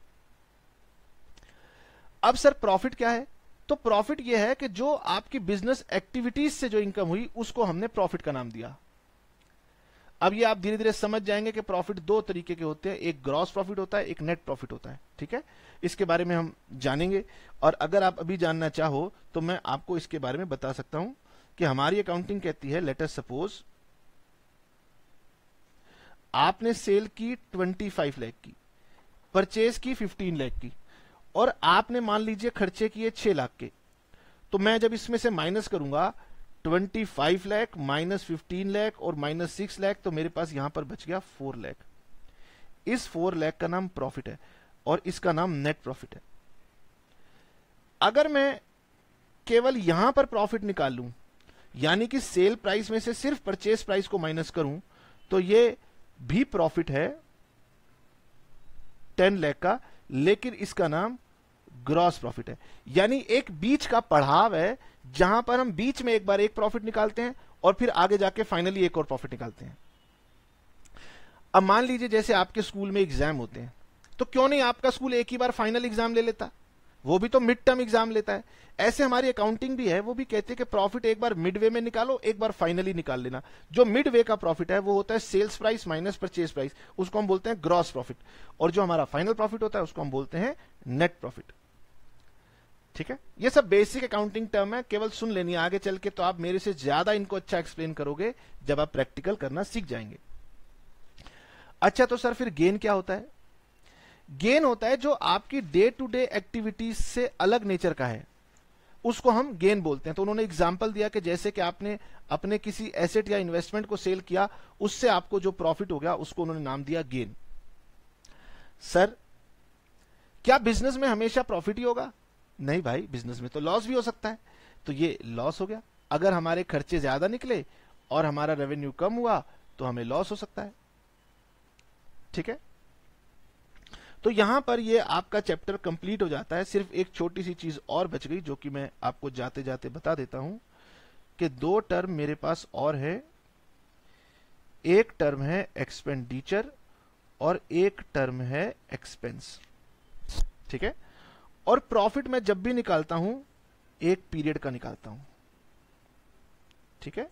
अब सर प्रॉफिट क्या है? तो प्रॉफिट यह है कि जो आपकी बिजनेस एक्टिविटीज से जो इनकम हुई उसको हमने प्रॉफिट का नाम दिया। अब ये आप धीरे धीरे समझ जाएंगे कि प्रॉफिट दो तरीके के होते हैं, एक ग्रॉस प्रॉफिट होता है, एक नेट प्रॉफिट होता है। ठीक है, इसके बारे में हम जानेंगे, और अगर आप अभी जानना चाहो तो मैं आपको इसके बारे में बता सकता हूं कि हमारी अकाउंटिंग कहती है, लेट अस सपोज आपने सेल की 25 लाख की, परचेज की 15 लाख की, और आपने मान लीजिए खर्चे किए 6 लाख के। तो मैं जब इसमें से माइनस करूंगा 25 लाख माइनस 15 लाख और माइनस 6 लाख, तो मेरे पास यहां पर बच गया 4 लाख। इस 4 लाख का नाम प्रॉफिट है और इसका नाम नेट प्रॉफिट है। अगर मैं केवल यहां पर प्रॉफिट निकाल लूं, यानी कि सेल प्राइस में से सिर्फ परचेज प्राइस को माइनस करूं, तो ये भी प्रॉफिट है 10 लाख का, लेकिन इसका नाम ग्रॉस प्रॉफिट है। यानी एक बीच का पड़ाव है जहां पर हम बीच में एक बार एक प्रॉफिट निकालते हैं और फिर आगे जाके फाइनली एक और प्रॉफिट निकालते हैं। अब मान लीजिए जैसे आपके स्कूल में एग्जाम होते हैं, तो क्यों नहीं आपका स्कूल एक ही बार फाइनल एग्जाम ले लेता? वो भी तो मिड टर्म एग्जाम लेता है। ऐसे हमारी अकाउंटिंग भी है, वो भी कहते हैं कि प्रॉफिट एक बार मिड वे में निकालो, एक बार फाइनली निकाल लेना। जो मिड वे का प्रॉफिट है वो होता है sales price minus purchase price, उसको हम बोलते हैं ग्रॉस प्रॉफिट। और जो हमारा फाइनल प्रॉफिट होता है उसको हम बोलते हैं नेट प्रॉफिट। ठीक है, ये सब बेसिक अकाउंटिंग टर्म है, केवल सुन लेनी है। आगे चल के तो आप मेरे से ज्यादा इनको अच्छा एक्सप्लेन करोगे जब आप प्रैक्टिकल करना सीख जाएंगे। अच्छा, तो सर फिर गेन क्या होता है? गेन होता है जो आपकी डे टू डे एक्टिविटीज से अलग नेचर का है, उसको हम गेन बोलते हैं। तो उन्होंने एग्जांपल दिया कि जैसे कि आपने अपने किसी एसेट या इन्वेस्टमेंट को सेल किया, उससे आपको जो प्रॉफिट हो गया उसको उन्होंने नाम दिया गेन। सर क्या बिजनेस में हमेशा प्रॉफिट ही होगा? नहीं भाई, बिजनेस में तो लॉस भी हो सकता है। तो ये लॉस हो गया। अगर हमारे खर्चे ज्यादा निकले और हमारा रेवेन्यू कम हुआ तो हमें लॉस हो सकता है। ठीक है, तो यहां पर ये आपका चैप्टर कंप्लीट हो जाता है। सिर्फ एक छोटी सी चीज और बच गई जो कि मैं आपको जाते जाते बता देता हूं कि 2 टर्म मेरे पास और है। एक टर्म है एक्सपेंडिचर और एक टर्म है एक्सपेंस। ठीक है, और प्रॉफिट मैं जब भी निकालता हूं एक पीरियड का निकालता हूं। ठीक है,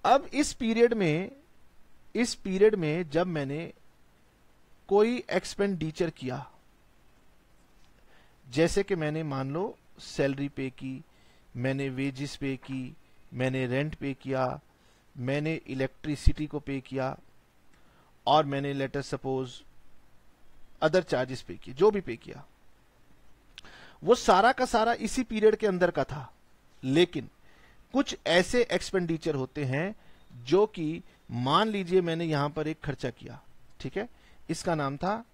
अब इस पीरियड में जब मैंने कोई एक्सपेंडिचर किया, जैसे कि मैंने मान लो सैलरी पे की, मैंने वेजेस पे की, मैंने रेंट पे किया, मैंने इलेक्ट्रिसिटी को पे किया, और मैंने लेटर सपोज अदर चार्जेस पे किए, जो भी पे किया, वो सारा का सारा इसी पीरियड के अंदर का था। लेकिन कुछ ऐसे एक्सपेंडिचर होते हैं जो कि मान लीजिए मैंने यहां पर एक खर्चा किया, ठीक है, इसका नाम था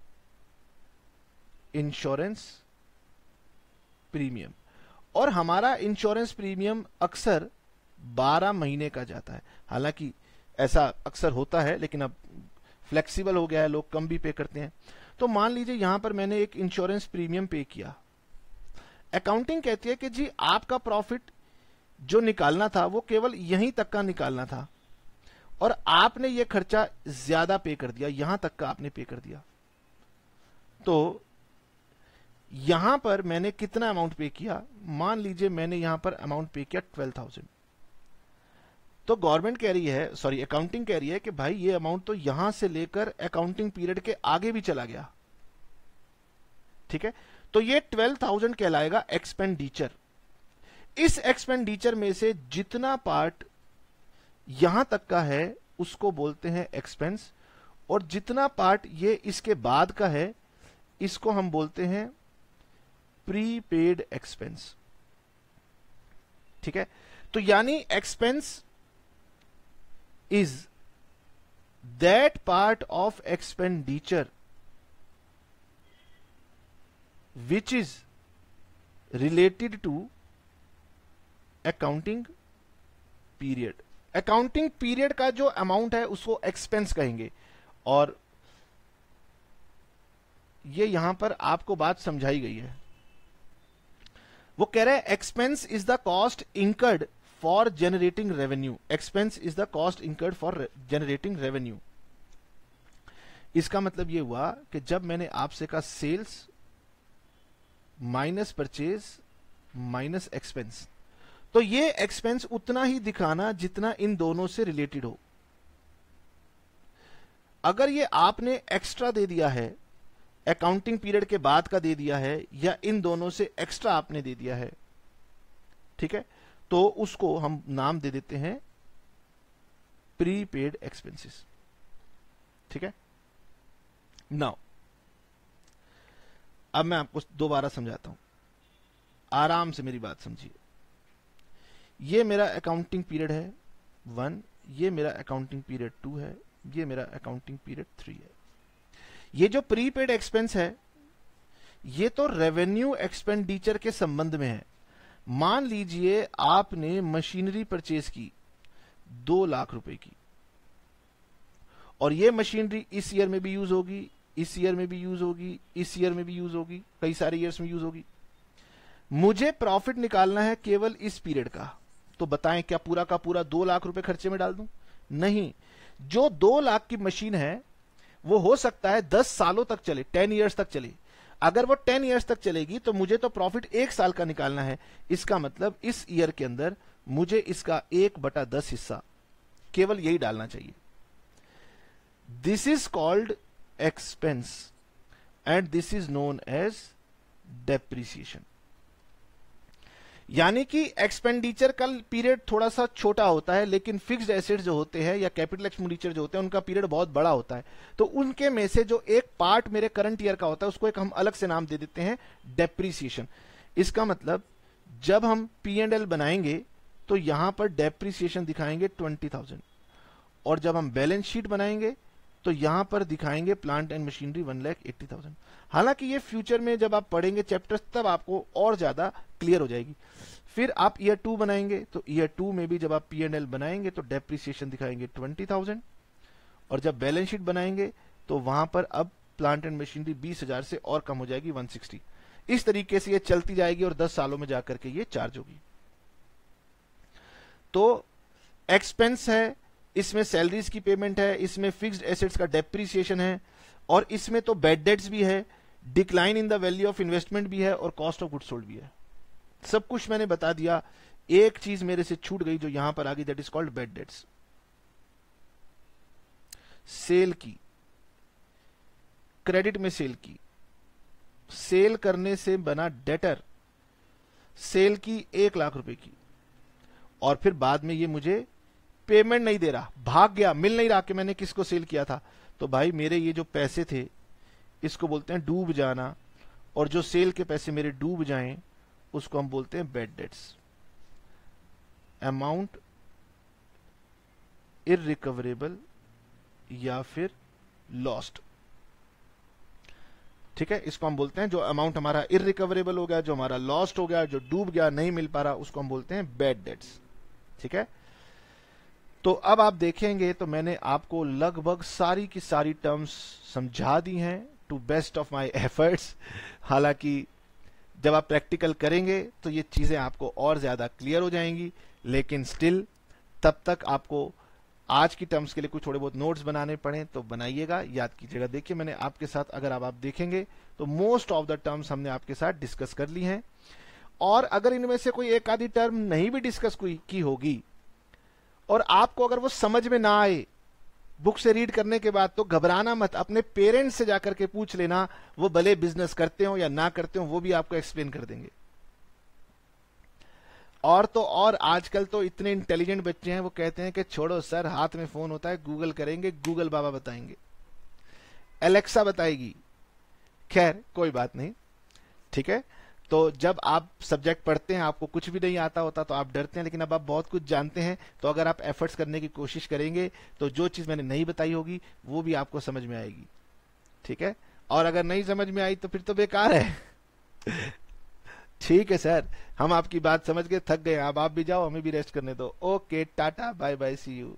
इंश्योरेंस प्रीमियम, और हमारा इंश्योरेंस प्रीमियम अक्सर 12 महीने का जाता है। हालांकि ऐसा अक्सर होता है, लेकिन अब फ्लेक्सिबल हो गया है, लोग कम भी पे करते हैं। तो मान लीजिए यहां पर मैंने एक इंश्योरेंस प्रीमियम पे किया। अकाउंटिंग कहती है कि जी आपका प्रॉफिट जो निकालना था वो केवल यहीं तक का निकालना था, और आपने ये खर्चा ज्यादा पे कर दिया, यहां तक का आपने पे कर दिया। तो यहां पर मैंने कितना अमाउंट पे किया? मान लीजिए मैंने यहां पर अमाउंट पे किया 12,000। तो गवर्नमेंट कह रही है, सॉरी अकाउंटिंग कह रही है कि भाई ये अमाउंट तो यहां से लेकर अकाउंटिंग पीरियड के आगे भी चला गया। ठीक है, तो ये 12,000 कहलाएगा एक्सपेंडिचर। इस एक्सपेंडिचर में से जितना पार्ट यहां तक का है उसको बोलते हैं एक्सपेंस, और जितना पार्ट ये इसके बाद का है इसको हम बोलते हैं प्रीपेड एक्सपेंस। ठीक है, तो यानी expense is that part of expenditure which is related to accounting period. Accounting period का जो अमाउंट है उसको एक्सपेंस कहेंगे। और ये यहां पर आपको बात समझाई गई है। वो कह रहे हैं expense is the cost incurred for generating revenue. Expense is the cost incurred for generating revenue. इसका मतलब ये हुआ कि जब मैंने आपसे कहा sales minus purchase minus expense, तो ये एक्सपेंस उतना ही दिखाना जितना इन दोनों से रिलेटेड हो। अगर ये आपने एक्स्ट्रा दे दिया है, अकाउंटिंग पीरियड के बाद का दे दिया है, या इन दोनों से एक्स्ट्रा आपने दे दिया है, ठीक है, तो उसको हम नाम दे देते हैं प्रीपेड एक्सपेंसेस। ठीक है, नाउ अब मैं आपको दोबारा समझाता हूं, आराम से मेरी बात समझिए। ये मेरा अकाउंटिंग पीरियड है 1, ये मेरा अकाउंटिंग पीरियड 2 है, ये मेरा अकाउंटिंग पीरियड 3 है। ये जो प्रीपेड एक्सपेंस है ये तो रेवेन्यू एक्सपेंडिचर के संबंध में है। मान लीजिए आपने मशीनरी परचेज की 2 लाख रुपए की, और ये मशीनरी इस ईयर में भी यूज होगी, इस ईयर में भी यूज होगी, इस ईयर में भी यूज होगी, कई सारे ईयर्स में यूज होगी। मुझे प्रॉफिट निकालना है केवल इस पीरियड का, तो बताएं क्या पूरा का पूरा 2 लाख रुपए खर्चे में डाल दूं? नहीं, जो 2 लाख की मशीन है वो हो सकता है 10 सालों तक चले, 10 ईयर्स तक चले। अगर वो 10 ईयर्स तक चलेगी तो मुझे तो प्रॉफिट 1 साल का निकालना है। इसका मतलब इस ईयर के अंदर मुझे इसका 1/10 हिस्सा केवल यही डालना चाहिए। This is called expense and this is known as depreciation. यानी कि एक्सपेंडिचर का पीरियड थोड़ा सा छोटा होता है, लेकिन फिक्स्ड एसेट्स जो होते हैं या कैपिटल एक्सपेंडिचर जो होते हैं उनका पीरियड बहुत बड़ा होता है। तो उनके में से जो एक पार्ट मेरे करंट ईयर का होता है उसको एक हम अलग से नाम दे देते हैं डेप्रिसिएशन। इसका मतलब जब हम P&L बनाएंगे तो यहां पर डेप्रिसिएशन दिखाएंगे 20,000, और जब हम बैलेंस शीट बनाएंगे तो यहां पर दिखाएंगे प्लांट एंड मशीनरी 1,80,000। हालांकि ये फ्यूचर में जब आप पढ़ेंगे चैप्टर्स तब आपको और ज्यादा क्लियर हो जाएगी। फिर आप ईयर 2 बनाएंगे तो ईयर 2 में भी जब आप P&L बनाएंगे तो डेप्रिसिएशन दिखाएंगे 20,000, और जब बैलेंस शीट बनाएंगे तो वहां पर अब प्लांट एंड मशीनरी 20,000 से और कम हो जाएगी 160। इस तरीके से ये चलती जाएगी और 10 सालों में जाकर के ये चार्ज होगी। तो एक्सपेंस है, इसमें सैलरीज की पेमेंट है, इसमें फिक्स्ड एसेट्स का डेप्रिसिएशन है, और इसमें तो बैड डेट्स भी है, decline in the value of investment भी है, और कॉस्ट ऑफ गुड्स सोल्ड भी है। सब कुछ मैंने बता दिया। एक चीज मेरे से छूट गई जो यहां पर आ गई, that is called bad debts. Sale की, क्रेडिट में सेल की, सेल करने से बना डेटर, सेल की 1 लाख रुपए की, और फिर बाद में ये मुझे पेमेंट नहीं दे रहा, भाग गया, मिल नहीं रहा कि मैंने किसको सेल किया था। तो भाई मेरे ये जो पैसे थे इसको बोलते हैं डूब जाना, और जो सेल के पैसे मेरे डूब जाएं उसको हम बोलते हैं बैड डेट्स। अमाउंट इररिकवरेबल या फिर लॉस्ट, ठीक है, इसको हम बोलते हैं, जो अमाउंट हमारा इररिकवरेबल हो गया, जो हमारा लॉस्ट हो गया, जो डूब गया, नहीं मिल पा रहा, उसको हम बोलते हैं बैड डेट्स। ठीक है, तो अब आप देखेंगे तो मैंने आपको लगभग सारी की सारी टर्म्स समझा दी हैं to best of my efforts. हालांकि जब आप प्रैक्टिकल करेंगे तो ये चीजें आपको और ज्यादा क्लियर हो जाएंगी, लेकिन स्टिल तब तक आपको आज की टर्म्स के लिए कुछ थोड़े बहुत नोट्स बनाने पड़े तो बनाइएगा, याद कीजिएगा। देखिए मैंने आपके साथ, अगर आप देखेंगे तो मोस्ट ऑफ द टर्म्स हमने आपके साथ डिस्कस कर ली हैं, और अगर इनमें से कोई एक आधी टर्म नहीं भी डिस्कस की होगी और आपको अगर वो समझ में ना आए बुक से रीड करने के बाद, तो घबराना मत, अपने पेरेंट्स से जाकर के पूछ लेना, वो भले बिजनेस करते हो या ना करते हो, वो भी आपको एक्सप्लेन कर देंगे। और तो और आजकल तो इतने इंटेलिजेंट बच्चे हैं, वो कहते हैं कि छोड़ो सर, हाथ में फोन होता है, गूगल करेंगे, गूगल बाबा बताएंगे, एलेक्सा बताएगी। खैर कोई बात नहीं, ठीक है। तो जब आप सब्जेक्ट पढ़ते हैं, आपको कुछ भी नहीं आता होता तो आप डरते हैं, लेकिन अब आप बहुत कुछ जानते हैं, तो अगर आप एफर्ट्स करने की कोशिश करेंगे तो जो चीज मैंने नहीं बताई होगी वो भी आपको समझ में आएगी। ठीक है, और अगर नहीं समझ में आई तो फिर तो बेकार है। ठीक है सर, हम आपकी बात समझ गए, थक गए, अब आप भी जाओ, हमें भी रेस्ट करने दो। Okay, tata, bye bye, see you.